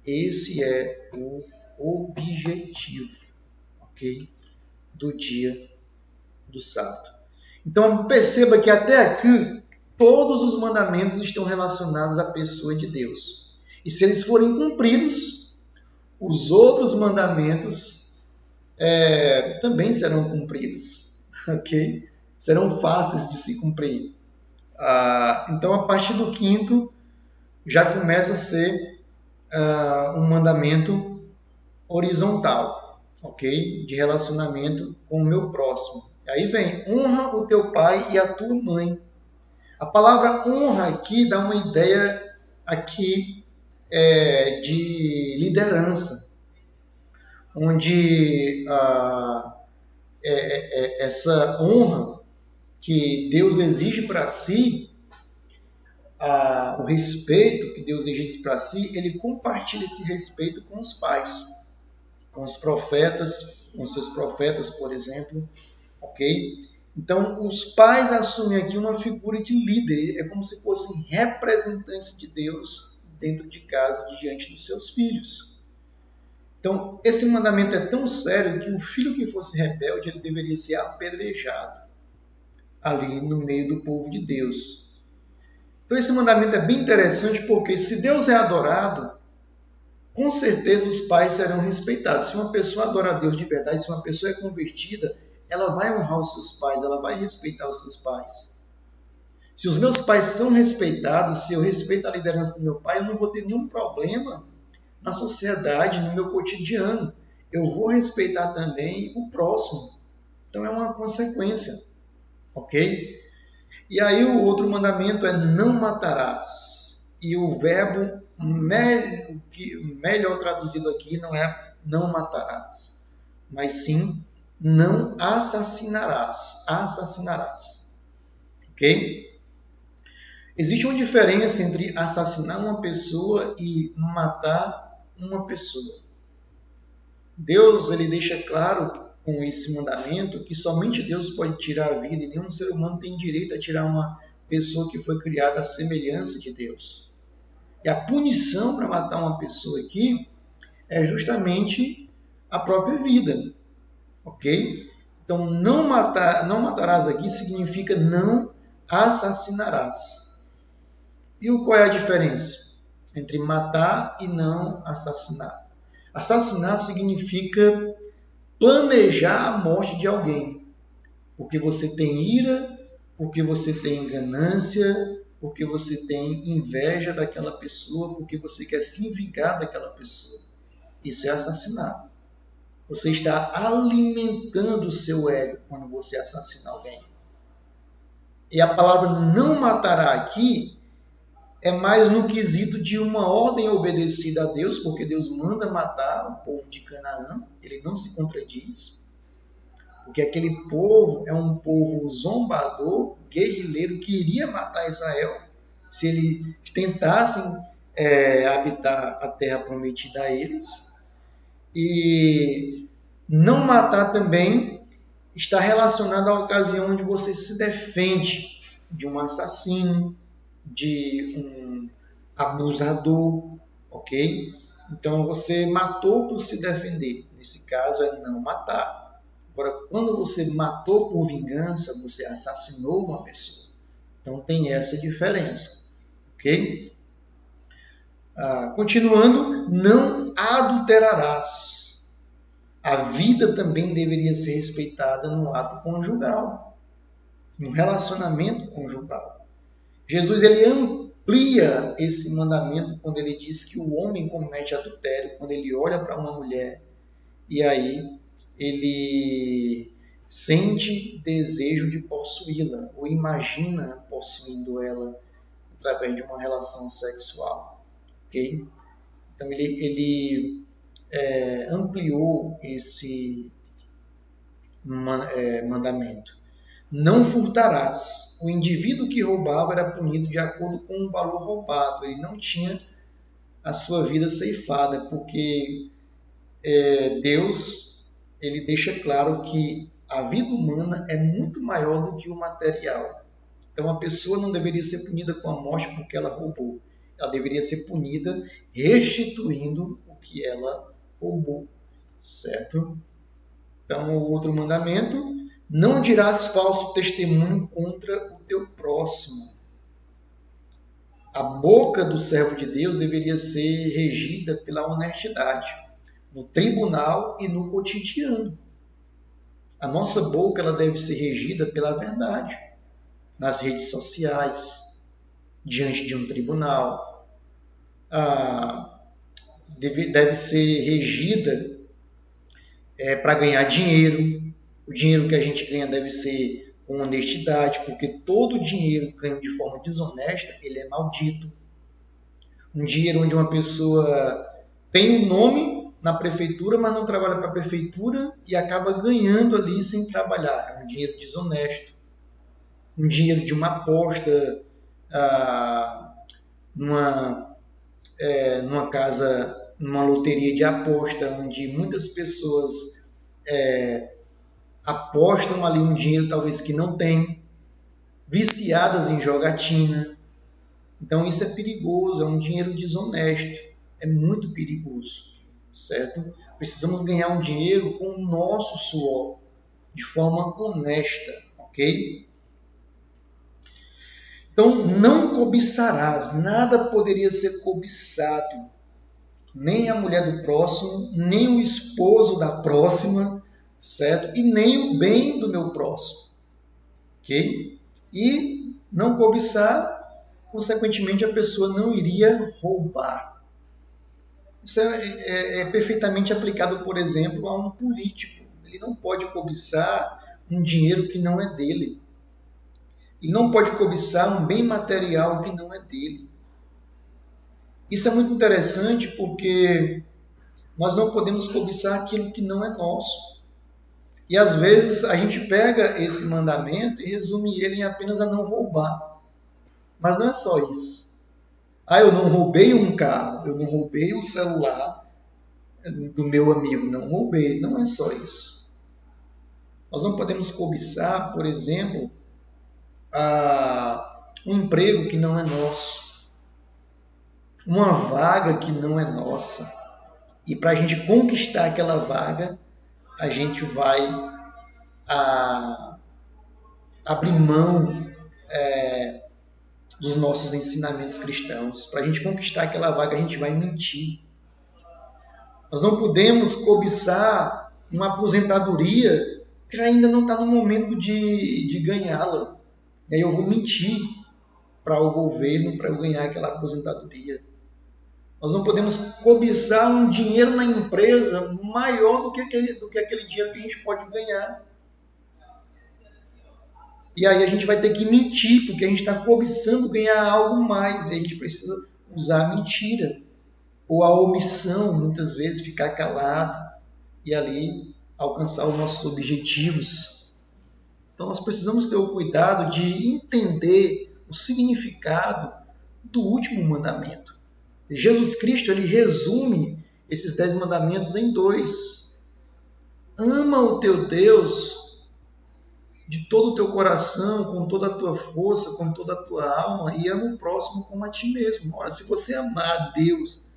Esse é o objetivo, ok? Do dia do sábado. Então perceba que até aqui todos os mandamentos estão relacionados à pessoa de Deus. E se eles forem cumpridos, os outros mandamentos também serão cumpridos, ok? Serão fáceis de se cumprir. Então, a partir do quinto, já começa a ser um mandamento horizontal, ok? De relacionamento com o meu próximo. Aí vem, honra o teu pai e a tua mãe. A palavra honra aqui dá uma ideia aqui de liderança, onde essa honra que Deus exige para si, o respeito que Deus exige para si, ele compartilha esse respeito com os pais, com os profetas, com seus profetas, por exemplo, ok? Então, os pais assumem aqui uma figura de líder, é como se fossem representantes de Deus dentro de casa, diante dos seus filhos. Então, esse mandamento é tão sério que o filho que fosse rebelde, ele deveria ser apedrejado ali no meio do povo de Deus. Então, esse mandamento é bem interessante porque se Deus é adorado, com certeza os pais serão respeitados. Se uma pessoa adora a Deus de verdade, se uma pessoa é convertida, ela vai honrar os seus pais, ela vai respeitar os seus pais. Se os meus pais são respeitados, se eu respeito a liderança do meu pai, eu não vou ter nenhum problema na sociedade, no meu cotidiano. Eu vou respeitar também o próximo. Então é uma consequência, ok? E aí o outro mandamento é não matarás. E o verbo melhor traduzido aqui não é não matarás, mas sim não assassinarás. Assassinarás. Ok? Existe uma diferença entre assassinar uma pessoa e matar uma pessoa. Deus ele deixa claro com esse mandamento que somente Deus pode tirar a vida e nenhum ser humano tem direito a tirar uma pessoa que foi criada à semelhança de Deus. E a punição para matar uma pessoa aqui é justamente a própria vida. Ok? Então, não matarás aqui significa não assassinarás. E qual é a diferença entre matar e não assassinar? Assassinar significa planejar a morte de alguém, porque você tem ira, porque você tem ganância, porque você tem inveja daquela pessoa, porque você quer se vingar daquela pessoa. Isso é assassinar. Você está alimentando o seu ego quando você assassina alguém. E a palavra não matará aqui é mais no quesito de uma ordem obedecida a Deus, porque Deus manda matar o povo de Canaã, ele não se contradiz, porque aquele povo é um povo zombador, guerrilheiro, que iria matar Israel se eles tentassem habitar a terra prometida a eles. E não matar também está relacionado à ocasião onde você se defende. de um assassino, de um abusador, ok? Então você matou por se defender. Nesse caso é não matar. Agora, quando você matou por vingança, você assassinou uma pessoa. Então tem essa diferença, ok? Continuando, não adulterarás. A vida também deveria ser respeitada no ato conjugal, no relacionamento conjugal. Jesus ele amplia esse mandamento quando ele diz que o homem comete adultério, quando ele olha para uma mulher e aí ele sente desejo de possuí-la ou imagina possuindo ela através de uma relação sexual, ok? Então ele ampliou esse mandamento. Não furtarás. O indivíduo que roubava era punido de acordo com o valor roubado. Ele não tinha a sua vida ceifada, porque Deus ele deixa claro que a vida humana é muito maior do que o material. Então a pessoa não deveria ser punida com a morte porque ela roubou. Ela deveria ser punida restituindo o que ela roubou, certo? Então o outro mandamento: não dirás falso testemunho contra o teu próximo. A boca do servo de Deus deveria ser regida pela honestidade, no tribunal e no cotidiano. A nossa boca ela deve ser regida pela verdade, nas redes sociais, diante de um tribunal. Deve ser regida para ganhar dinheiro. O dinheiro que a gente ganha deve ser com honestidade, porque todo dinheiro ganho de forma desonesta, ele é maldito. Um dinheiro onde uma pessoa tem um nome na prefeitura, mas não trabalha para a prefeitura e acaba ganhando ali sem trabalhar. É um dinheiro desonesto. Um dinheiro de uma aposta numa casa, numa loteria de aposta, onde muitas pessoas apostam ali um dinheiro talvez que não tem, viciadas em jogatina. Então isso é perigoso, é um dinheiro desonesto, é muito perigoso, certo? Precisamos ganhar um dinheiro com o nosso suor, de forma honesta, ok? Então não cobiçarás, nada poderia ser cobiçado, nem a mulher do próximo, nem o esposo da próxima, certo? E nem o bem do meu próximo, ok? E não cobiçar, consequentemente, a pessoa não iria roubar. Isso é perfeitamente aplicado, por exemplo, a um político. Ele não pode cobiçar um dinheiro que não é dele. Ele não pode cobiçar um bem material que não é dele. Isso é muito interessante porque nós não podemos cobiçar aquilo que não é nosso. E às vezes a gente pega esse mandamento e resume ele em apenas a não roubar. Mas não é só isso. Eu não roubei um carro, eu não roubei o celular do meu amigo, não roubei. Não é só isso. Nós não podemos cobiçar, por exemplo, um emprego que não é nosso, uma vaga que não é nossa. E para a gente conquistar aquela vaga, a gente vai abrir mão dos nossos ensinamentos cristãos. Para a gente conquistar aquela vaga, a gente vai mentir. Nós não podemos cobiçar uma aposentadoria que ainda não está no momento de ganhá-la. E aí eu vou mentir para o governo para eu ganhar aquela aposentadoria. Nós não podemos cobiçar um dinheiro na empresa maior do que aquele dinheiro que a gente pode ganhar. E aí a gente vai ter que mentir, porque a gente está cobiçando ganhar algo mais. E a gente precisa usar a mentira. Ou a omissão, muitas vezes, ficar calado e ali alcançar os nossos objetivos. Então nós precisamos ter o cuidado de entender o significado do último mandamento. Jesus Cristo ele resume esses 10 mandamentos em 2. Ama o teu Deus de todo o teu coração, com toda a tua força, com toda a tua alma, e ama o próximo como a ti mesmo. Ora, se você amar a Deus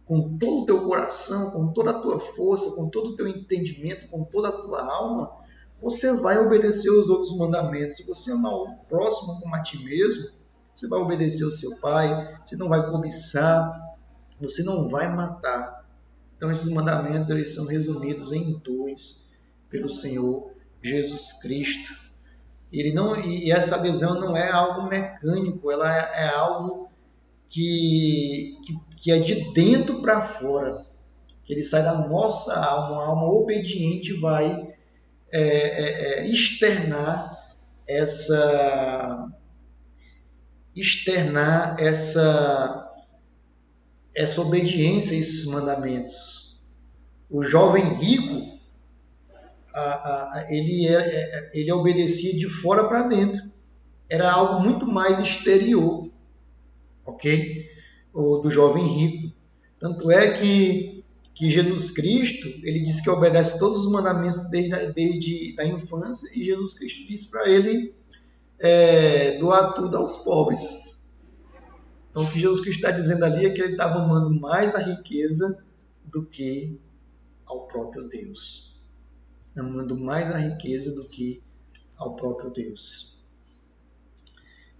com todo o teu coração, com toda a tua força, com todo o teu entendimento, com toda a tua alma, você vai obedecer os outros mandamentos. Se você amar o próximo como a ti mesmo, você vai obedecer o seu pai, você não vai cobiçar, você não vai matar. Então, esses mandamentos eles são resumidos em 2 pelo Senhor Jesus Cristo. E essa adesão não é algo mecânico, ela é algo que é de dentro para fora, que ele sai da nossa alma, uma alma obediente vai externar essa obediência a esses mandamentos. O jovem rico, ele obedecia de fora para dentro. Era algo muito mais exterior, ok? Do jovem rico. Tanto é que Jesus Cristo, ele disse que obedece todos os mandamentos desde a infância, e Jesus Cristo disse para ele doar tudo aos pobres. Então, o que Jesus Cristo está dizendo ali é que ele estava amando mais a riqueza do que ao próprio Deus. Amando mais a riqueza do que ao próprio Deus.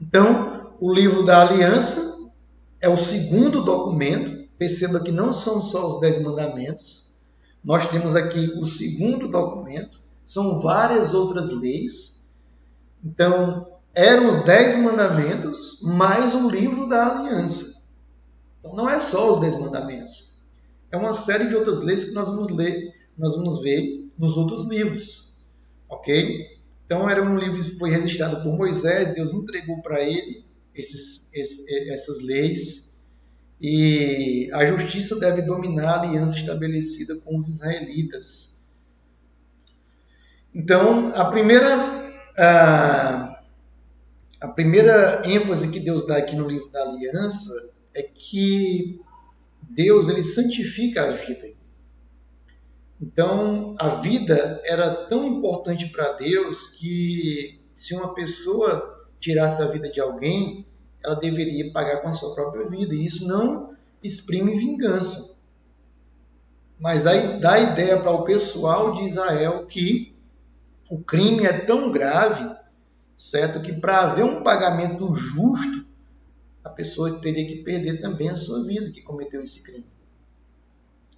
Então, o livro da aliança é o segundo documento. Perceba que não são só os 10 mandamentos. Nós temos aqui o segundo documento. São várias outras leis. Então, eram os 10 mandamentos mais um livro da aliança. Então, não é só os 10 mandamentos. É uma série de outras leis que nós vamos ver nos outros livros. Ok? Então, era um livro que foi registrado por Moisés. Deus entregou para ele essas leis. E a justiça deve dominar a aliança estabelecida com os israelitas. Então, a primeira ênfase que Deus dá aqui no livro da aliança é que Deus ele santifica a vida. Então, a vida era tão importante para Deus que se uma pessoa tirasse a vida de alguém, ela deveria pagar com a sua própria vida. E isso não exprime vingança. Mas aí dá a ideia para o pessoal de Israel que o crime é tão grave, certo, que para haver um pagamento justo, a pessoa teria que perder também a sua vida que cometeu esse crime.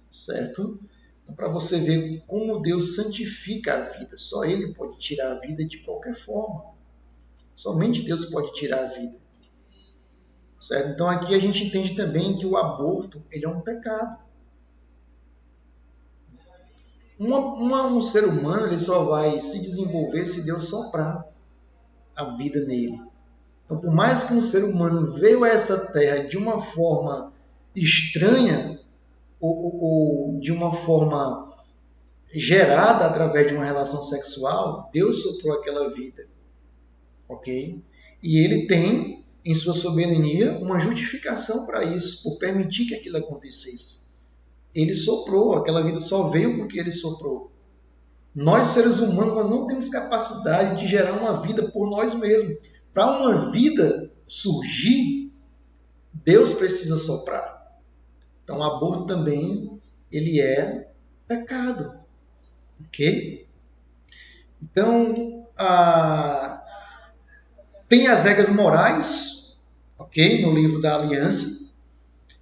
Certo? Então, para você ver como Deus santifica a vida. Só Ele pode tirar a vida de qualquer forma. Somente Deus pode tirar a vida. Certo? Então aqui a gente entende também que o aborto ele é um pecado. Um ser humano ele só vai se desenvolver se Deus soprar a vida nele. Então, por mais que um ser humano veio a essa terra de uma forma estranha ou de uma forma gerada através de uma relação sexual, Deus soprou aquela vida. Ok? E Ele tem em sua soberania, uma justificação para isso, por permitir que aquilo acontecesse. Ele soprou, aquela vida só veio porque ele soprou. Nós, seres humanos, nós não temos capacidade de gerar uma vida por nós mesmos. Para uma vida surgir, Deus precisa soprar. Então, o aborto também, ele é pecado. Ok? Então, tem as regras morais, ok? No livro da aliança,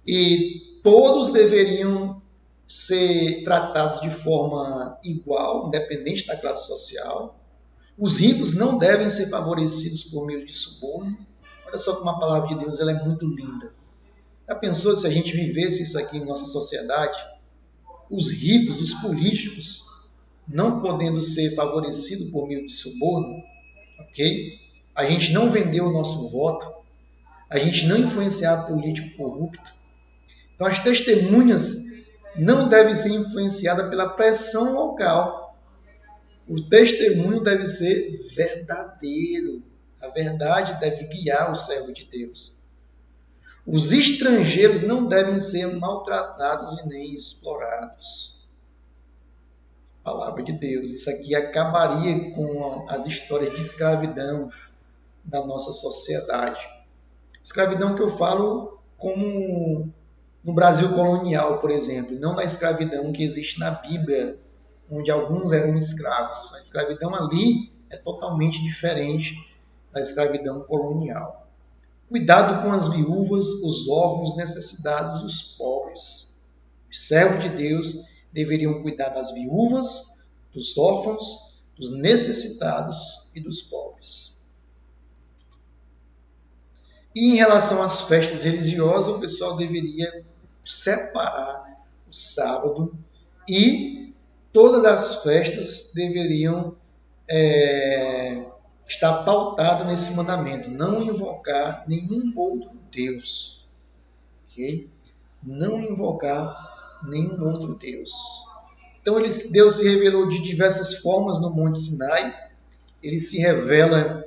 e todos deveriam ser tratados de forma igual, independente da classe social. Os ricos não devem ser favorecidos por meio de suborno. Olha só como a palavra de Deus ela é muito linda. Já pensou se a gente vivesse isso aqui em nossa sociedade? Os ricos, os políticos, não podendo ser favorecidos por meio de suborno, ok? A gente não vender o nosso voto, a gente não influenciar político corrupto. Então, as testemunhas não devem ser influenciadas pela pressão local. O testemunho deve ser verdadeiro. A verdade deve guiar o servo de Deus. Os estrangeiros não devem ser maltratados e nem explorados. Palavra de Deus. Isso aqui acabaria com as histórias de escravidão da nossa sociedade. Escravidão que eu falo como no Brasil colonial, por exemplo, não na escravidão que existe na Bíblia, onde alguns eram escravos. A escravidão ali é totalmente diferente da escravidão colonial. Cuidado com as viúvas, os órfãos, necessitados e os pobres. Os servos de Deus deveriam cuidar das viúvas, dos órfãos, dos necessitados e dos pobres. E em relação às festas religiosas, o pessoal deveria separar o sábado e todas as festas deveriam estar pautadas nesse mandamento, não invocar nenhum outro Deus. Okay? Não invocar nenhum outro Deus. Então Deus se revelou de diversas formas no Monte Sinai, ele se revela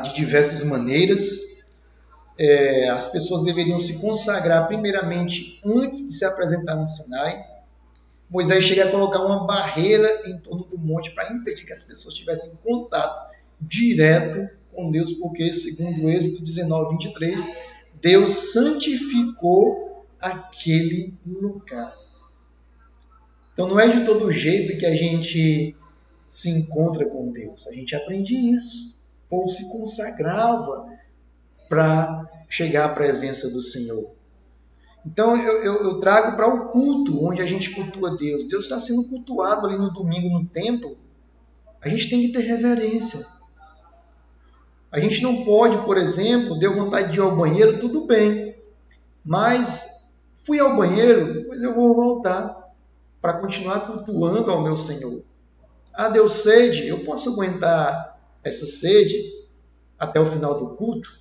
de diversas maneiras. As pessoas deveriam se consagrar primeiramente antes de se apresentar no Sinai. Moisés chega a colocar uma barreira em torno do monte para impedir que as pessoas tivessem contato direto com Deus, porque, segundo Êxodo 19, 23, Deus santificou aquele lugar. Então não é de todo jeito que a gente se encontra com Deus. A gente aprende isso. O povo se consagrava para chegar à presença do Senhor. Então eu trago para o culto, onde a gente cultua Deus. Deus está sendo cultuado ali no domingo no templo. A gente tem que ter reverência. A gente não pode, por exemplo, deu vontade de ir ao banheiro, tudo bem. Mas fui ao banheiro, depois eu vou voltar para continuar cultuando ao meu Senhor. Deu sede, eu posso aguentar essa sede até o final do culto?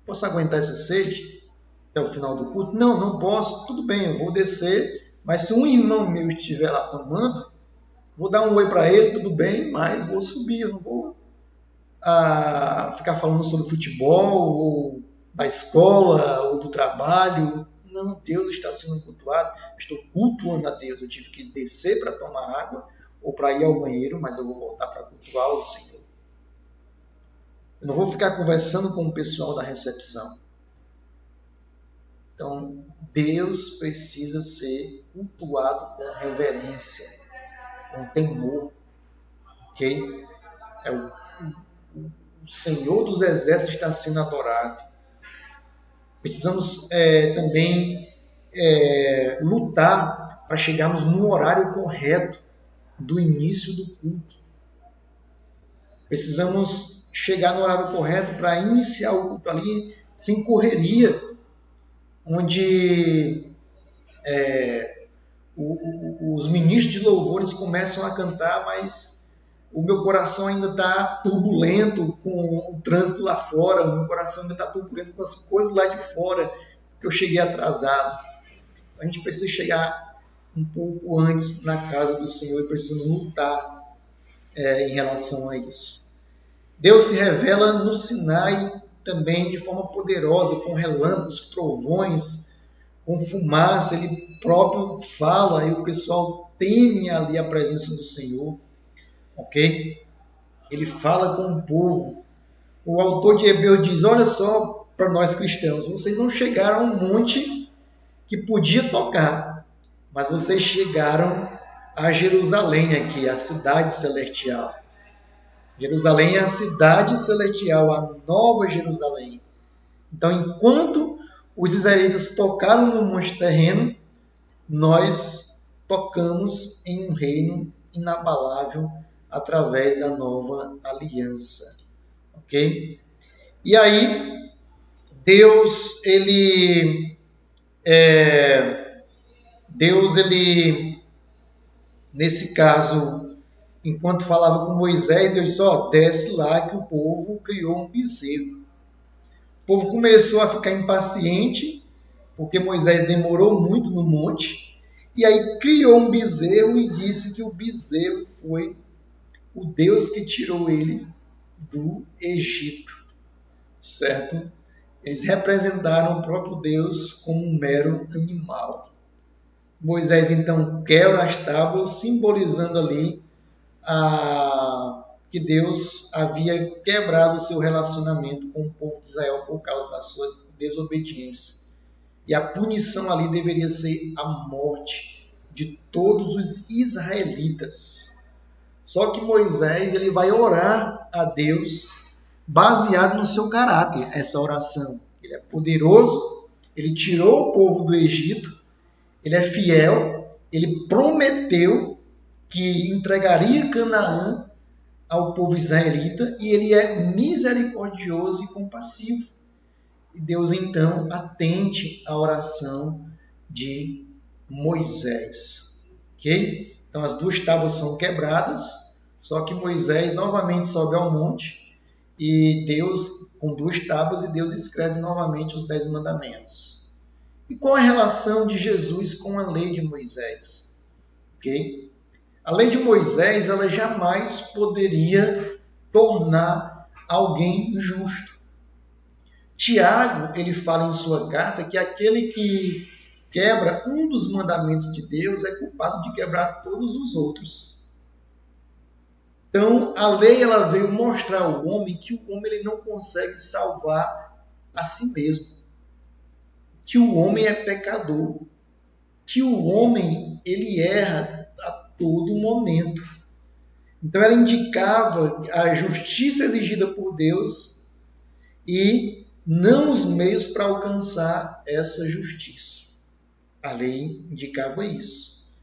Posso aguentar essa sede até o final do culto? Não, não posso. Tudo bem, eu vou descer, mas se um irmão meu estiver lá tomando, vou dar um oi para ele, tudo bem, mas vou subir, eu não vou ficar falando sobre futebol, ou da escola, ou do trabalho. Não, Deus está sendo cultuado, estou cultuando a Deus. Eu tive que descer para tomar água, ou para ir ao banheiro, mas eu vou voltar para cultuar o Senhor. Eu não vou ficar conversando com o pessoal da recepção. Então, Deus precisa ser cultuado com reverência, com temor. Ok? O Senhor dos Exércitos está sendo adorado. Precisamos também lutar para chegarmos no horário correto do início do culto. Precisamos chegar no horário correto para iniciar o culto ali sem correria, onde os ministros de louvores começam a cantar, mas o meu coração ainda está turbulento com o trânsito lá fora, o meu coração ainda está turbulento com as coisas lá de fora, porque eu cheguei atrasado. A gente precisa chegar um pouco antes na casa do Senhor e precisamos lutar em relação a isso. Deus se revela no Sinai também de forma poderosa, com relâmpagos, trovões, com fumaça. Ele próprio fala e o pessoal teme ali a presença do Senhor. Ok? Ele fala com o povo. O autor de Hebreus diz, olha só para nós cristãos, vocês não chegaram a um monte que podia tocar, mas vocês chegaram a Jerusalém aqui, a cidade celestial. Jerusalém é a cidade celestial, a nova Jerusalém. Então, enquanto os israelitas tocaram no monte terreno, nós tocamos em um reino inabalável através da nova aliança. Ok? E aí, Deus, nesse caso, enquanto falava com Moisés, Deus disse, desce lá que o povo criou um bezerro. O povo começou a ficar impaciente, porque Moisés demorou muito no monte, e aí criou um bezerro e disse que o bezerro foi o Deus que tirou eles do Egito, certo? Eles representaram o próprio Deus como um mero animal. Moisés então quebra as tábuas, simbolizando ali que Deus havia quebrado o seu relacionamento com o povo de Israel por causa da sua desobediência. E a punição ali deveria ser a morte de todos os israelitas. Só que Moisés ele vai orar a Deus baseado no seu caráter, essa oração. Ele é poderoso, ele tirou o povo do Egito, ele é fiel, ele prometeu que entregaria Canaã ao povo israelita e ele é misericordioso e compassivo. E Deus então atende à oração de Moisés. Ok? Então as duas tábuas são quebradas, só que Moisés novamente sobe ao monte e Deus, com duas tábuas, e Deus escreve novamente os 10 mandamentos. E qual a relação de Jesus com a lei de Moisés? Ok? A lei de Moisés, ela jamais poderia tornar alguém justo. Tiago, ele fala em sua carta que aquele que quebra um dos mandamentos de Deus é culpado de quebrar todos os outros. Então, a lei ela veio mostrar ao homem que o homem ele não consegue salvar a si mesmo. Que o homem é pecador. Que o homem ele erra a todo momento. Então, ela indicava a justiça exigida por Deus e não os meios para alcançar essa justiça. A lei indicava isso.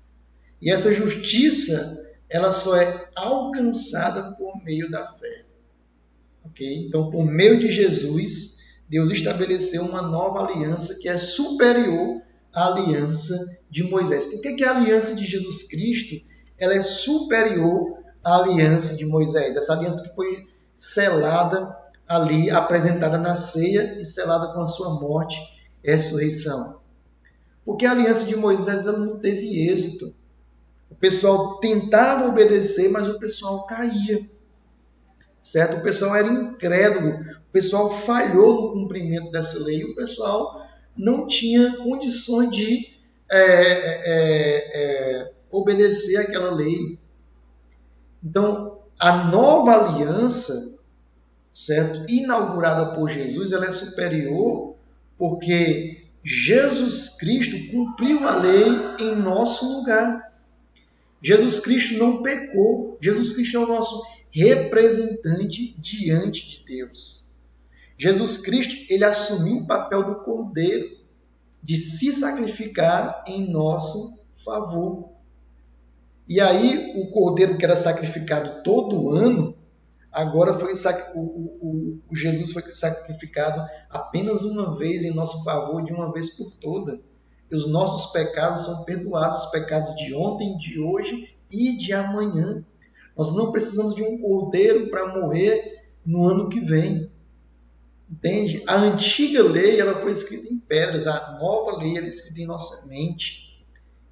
E essa justiça, ela só é alcançada por meio da fé. Okay? Então, por meio de Jesus, Deus estabeleceu uma nova aliança que é superior à aliança de Moisés. Por que a aliança de Jesus Cristo ela é superior à aliança de Moisés? Essa aliança que foi selada ali, apresentada na ceia e selada com a sua morte e ressurreição. Porque a aliança de Moisés ela não teve êxito. O pessoal tentava obedecer, mas o pessoal caía. Certo? O pessoal era incrédulo, o pessoal falhou no cumprimento dessa lei e o pessoal não tinha condições de obedecer aquela lei. Então, a nova aliança, certo? Inaugurada por Jesus, ela é superior porque Jesus Cristo cumpriu a lei em nosso lugar. Jesus Cristo não pecou. Jesus Cristo é o nosso representante diante de Deus. Jesus Cristo, ele assumiu o papel do cordeiro, de se sacrificar em nosso favor. E aí, o cordeiro que era sacrificado todo ano, agora foi Jesus foi sacrificado apenas uma vez em nosso favor, de uma vez por toda. E os nossos pecados são perdoados, os pecados de ontem, de hoje e de amanhã. Nós não precisamos de um cordeiro para morrer no ano que vem. Entende? A antiga lei ela foi escrita em pedras, a nova lei ela é escrita em nossa mente.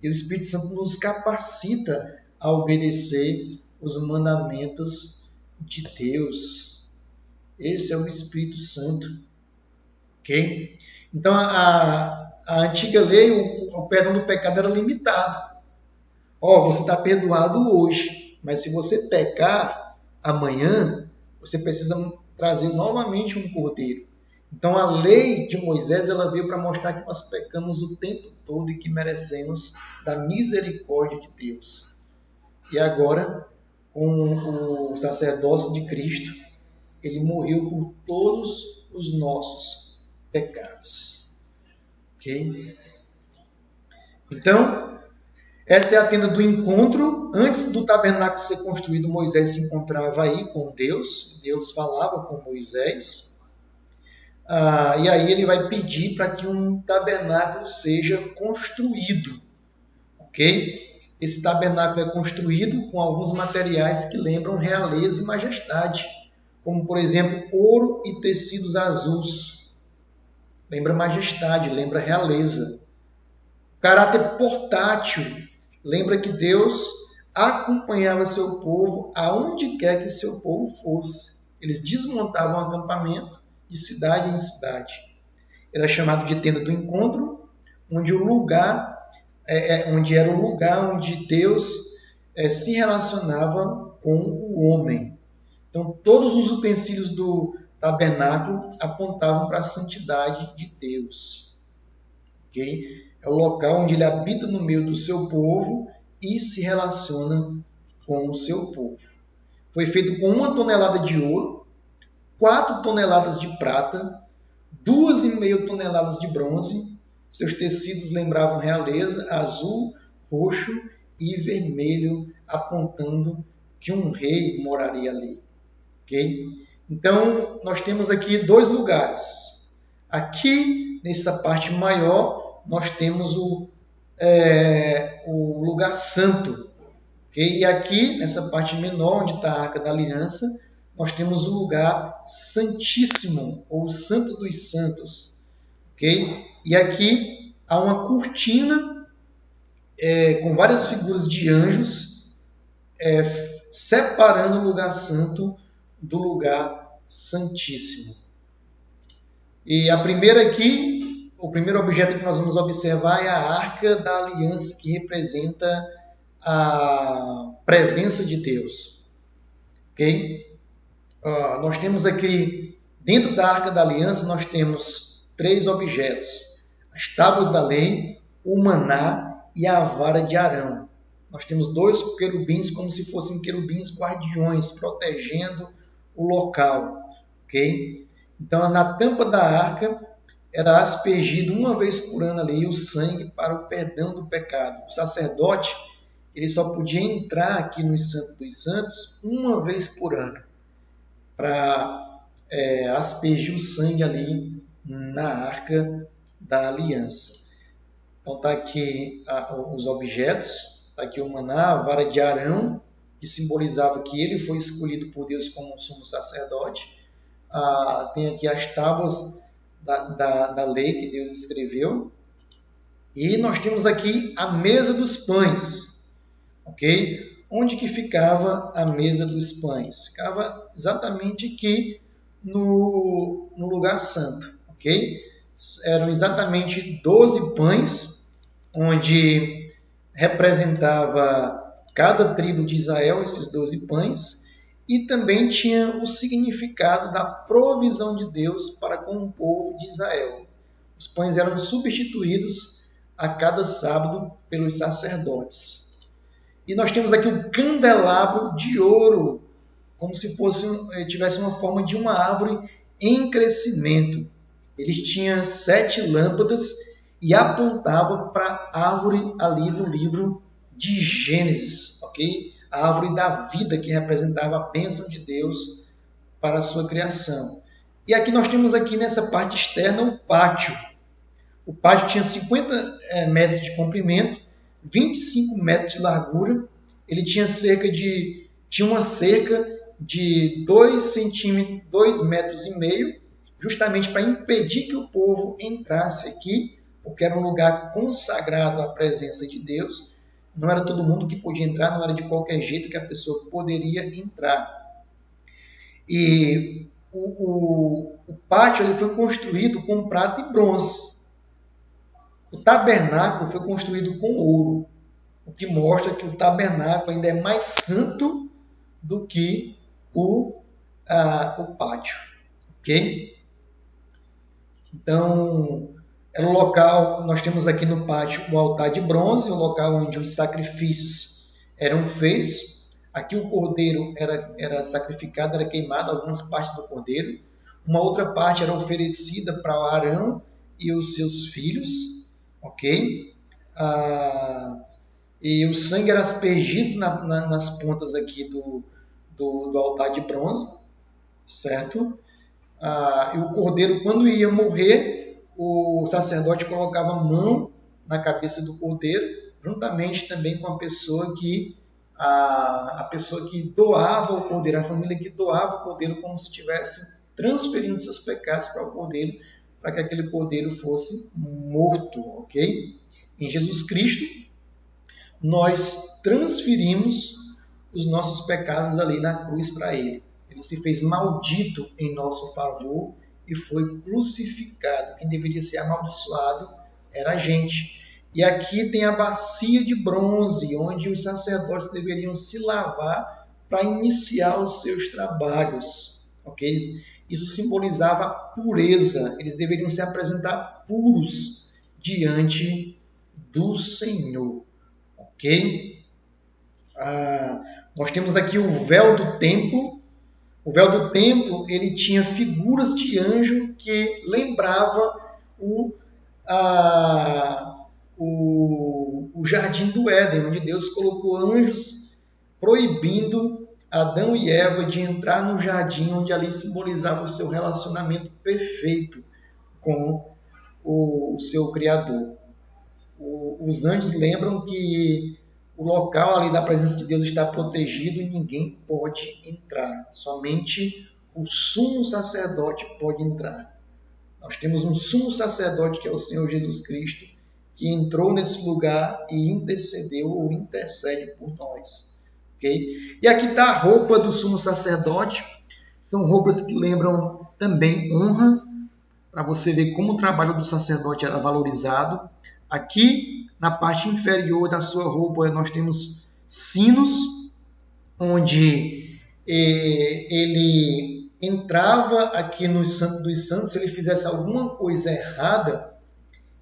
E o Espírito Santo nos capacita a obedecer os mandamentos de Deus. Esse é o Espírito Santo. Ok? Então, a antiga lei, o perdão do pecado era limitado. Você está perdoado hoje, mas se você pecar amanhã, você precisa trazer novamente um cordeiro. Então a lei de Moisés ela veio para mostrar que nós pecamos o tempo todo e que merecemos da misericórdia de Deus. E agora, com o sacerdócio de Cristo, ele morreu por todos os nossos pecados. Ok? Então, essa é a tenda do encontro. Antes do tabernáculo ser construído, Moisés se encontrava aí com Deus. Deus falava com Moisés. E aí ele vai pedir para que um tabernáculo seja construído. Ok? Esse tabernáculo é construído com alguns materiais que lembram realeza e majestade. Como, por exemplo, ouro e tecidos azuis. Lembra majestade, lembra realeza. Caráter portátil. Lembra que Deus acompanhava seu povo aonde quer que seu povo fosse. Eles desmontavam o acampamento de cidade em cidade. Era chamado de tenda do encontro, onde o lugar onde era o lugar onde Deus se relacionava com o homem. Então, todos os utensílios do tabernáculo apontavam para a santidade de Deus. Okay? É o local onde ele habita no meio do seu povo e se relaciona com o seu povo. Foi feito com 1 tonelada de ouro, 4 toneladas de prata, 2,5 toneladas de bronze. Seus tecidos lembravam realeza, azul, roxo e vermelho, apontando que um rei moraria ali. Okay? Então, nós temos aqui 2 lugares. Aqui, nessa parte maior, nós temos o lugar santo. Okay? E aqui, nessa parte menor, onde está a Arca da Aliança, nós temos o lugar santíssimo, ou Santo dos Santos. Okay? E aqui há uma cortina com várias figuras de anjos separando o lugar santo do lugar santíssimo. E a primeira aqui, o primeiro objeto que nós vamos observar é a Arca da Aliança, que representa a presença de Deus. Ok? Nós temos aqui, dentro da Arca da Aliança, nós temos 3 objetos. As tábuas da lei, o maná e a vara de Arão. Nós temos 2 querubins, como se fossem querubins guardiões, protegendo o local. Ok? Então, na tampa da arca era aspergido uma vez por ano ali o sangue para o perdão do pecado. O sacerdote ele só podia entrar aqui no Santo dos Santos uma vez por ano para aspergir o sangue ali na Arca da Aliança. Então está aqui os objetos, está aqui o maná, a vara de Arão, que simbolizava que ele foi escolhido por Deus como sumo sacerdote. Tem aqui as tábuas da lei que Deus escreveu. E nós temos aqui a mesa dos pães. Ok? Onde que ficava a mesa dos pães? Ficava exatamente aqui no lugar santo. Ok? Eram exatamente 12 pães, onde representava cada tribo de Israel, esses 12 pães. E também tinha o significado da provisão de Deus para com o povo de Israel. Os pães eram substituídos a cada sábado pelos sacerdotes. E nós temos aqui o candelabro de ouro, como se tivesse uma forma de uma árvore em crescimento. Ele tinha 7 lâmpadas e apontava para a árvore ali no livro de Gênesis, ok? A árvore da vida, que representava a bênção de Deus para a sua criação. E aqui nós temos aqui nessa parte externa o pátio. O pátio tinha 50 metros de comprimento, 25 metros de largura. Ele tinha uma cerca de 2,5 metros, justamente para impedir que o povo entrasse aqui, porque era um lugar consagrado à presença de Deus. Não era todo mundo que podia entrar, não era de qualquer jeito que a pessoa poderia entrar. E o pátio ele foi construído com prata e bronze. O tabernáculo foi construído com ouro, o que mostra que o tabernáculo ainda é mais santo do que o pátio. Ok? Então, era o local, nós temos aqui no pátio o altar de bronze, o local onde os sacrifícios eram feitos. Aqui o cordeiro era sacrificado, era queimado, algumas partes do cordeiro. Uma outra parte era oferecida para Arão e os seus filhos, ok? E o sangue era aspergido nas pontas aqui do altar de bronze, certo? E o cordeiro, quando ia morrer, o sacerdote colocava a mão na cabeça do cordeiro, juntamente também com a pessoa que doava o cordeiro, a família que doava o cordeiro, como se estivesse transferindo seus pecados para o cordeiro, para que aquele cordeiro fosse morto, ok? Em Jesus Cristo, nós transferimos os nossos pecados ali na cruz para Ele. Ele se fez maldito em nosso favor e foi crucificado. Quem deveria ser amaldiçoado era a gente. E aqui tem a bacia de bronze, onde os sacerdotes deveriam se lavar para iniciar os seus trabalhos. Ok? Isso simbolizava a pureza. Eles deveriam se apresentar puros diante do Senhor. Ok? Nós temos aqui o véu do templo. O véu do templo, ele tinha figuras de anjo que lembrava o jardim do Éden, onde Deus colocou anjos proibindo Adão e Eva de entrar no jardim, onde ali simbolizava o seu relacionamento perfeito com o seu Criador. Os anjos lembram que o local ali da presença de Deus está protegido e ninguém pode entrar. Somente o sumo sacerdote pode entrar. Nós temos um sumo sacerdote que é o Senhor Jesus Cristo, que entrou nesse lugar e intercedeu ou intercede por nós. Okay? E aqui está a roupa do sumo sacerdote. São roupas que lembram também honra, para você ver como o trabalho do sacerdote era valorizado. Aqui, na parte inferior da sua roupa, nós temos sinos, onde ele entrava aqui no Santo dos Santos. Se ele fizesse alguma coisa errada,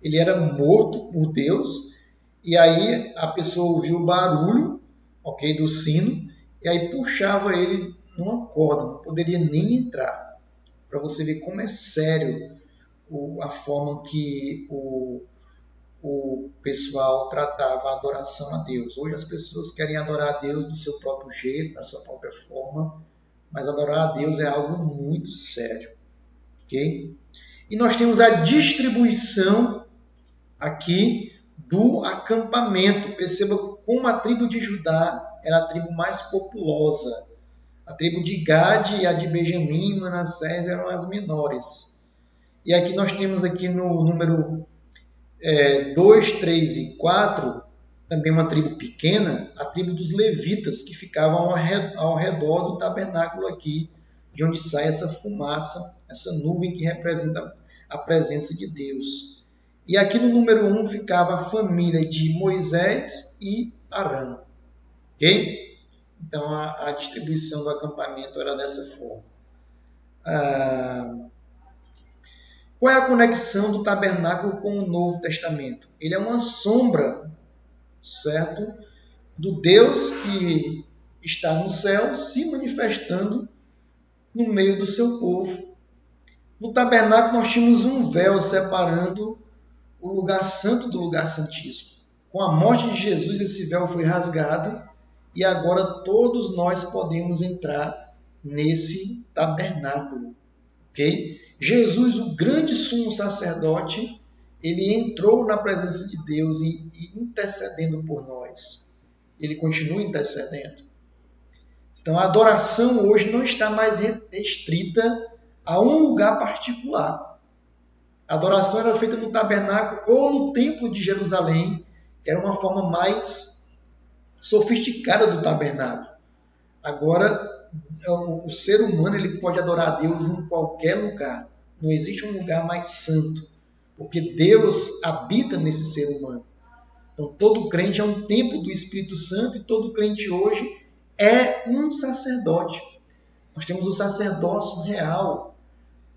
ele era morto por Deus, e aí a pessoa ouvia o barulho, ok, do sino, e aí puxava ele numa corda, não poderia nem entrar. Para você ver como é sério a forma que o pessoal tratava a adoração a Deus. Hoje as pessoas querem adorar a Deus do seu próprio jeito, da sua própria forma, mas adorar a Deus é algo muito sério. Ok? E nós temos a distribuição aqui do acampamento. Perceba como a tribo de Judá era a tribo mais populosa. A tribo de Gade e a de Benjamim e Manassés eram as menores. E aqui nós temos aqui no número 2, 3 e 4, também uma tribo pequena, a tribo dos levitas, que ficavam ao redor do tabernáculo aqui, de onde sai essa fumaça, essa nuvem que representa a presença de Deus. E aqui no número 1 ficava a família de Moisés e Arão. Ok? Então a distribuição do acampamento era dessa forma. Qual é a conexão do tabernáculo com o Novo Testamento? Ele é uma sombra, certo? Do Deus que está no céu se manifestando no meio do seu povo. No tabernáculo nós tínhamos um véu separando o lugar santo do lugar santíssimo. Com a morte de Jesus, esse véu foi rasgado e agora todos nós podemos entrar nesse tabernáculo. Ok? Jesus, o grande sumo sacerdote, ele entrou na presença de Deus e intercedendo por nós. Ele continua intercedendo. Então, a adoração hoje não está mais restrita a um lugar particular. A adoração era feita no tabernáculo ou no templo de Jerusalém, que era uma forma mais sofisticada do tabernáculo. Agora, o ser humano ele pode adorar a Deus em qualquer lugar. Não existe um lugar mais santo, porque Deus habita nesse ser humano. Então, todo crente é um templo do Espírito Santo e todo crente hoje é um sacerdote. Nós temos o sacerdócio real.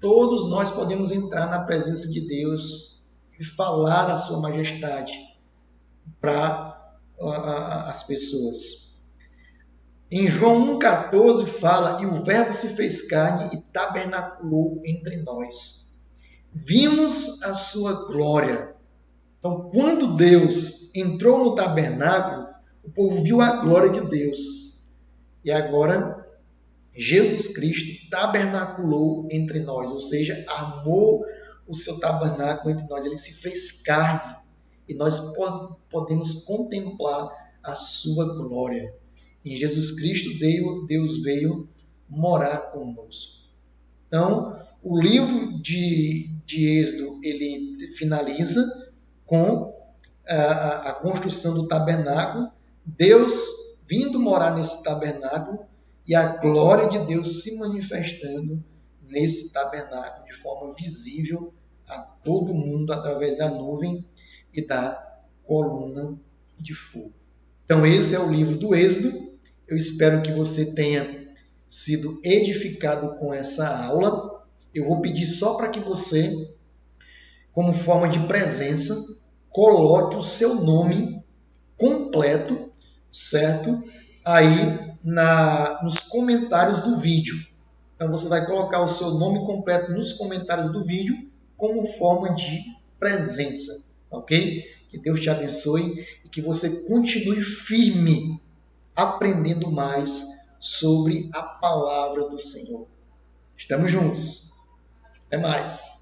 Todos nós podemos entrar na presença de Deus e falar a sua majestade para as pessoas. Em João 1,14 fala: e o Verbo se fez carne e tabernaculou entre nós. Vimos a sua glória. Então, quando Deus entrou no tabernáculo, o povo viu a glória de Deus. E agora, Jesus Cristo tabernaculou entre nós, ou seja, armou o seu tabernáculo entre nós. Ele se fez carne e nós podemos contemplar a sua glória. Em Jesus Cristo, Deus veio morar conosco. Então, o livro de Êxodo, ele finaliza com a construção do tabernáculo, Deus vindo morar nesse tabernáculo e a glória de Deus se manifestando nesse tabernáculo de forma visível a todo mundo através da nuvem e da coluna de fogo. Então, esse é o livro do Êxodo. Eu espero que você tenha sido edificado com essa aula. Eu vou pedir só para que você, como forma de presença, coloque o seu nome completo, certo? Aí nos comentários do vídeo. Então você vai colocar o seu nome completo nos comentários do vídeo como forma de presença, ok? Que Deus te abençoe e que você continue firme, aprendendo mais sobre a palavra do Senhor. Estamos juntos. Até mais.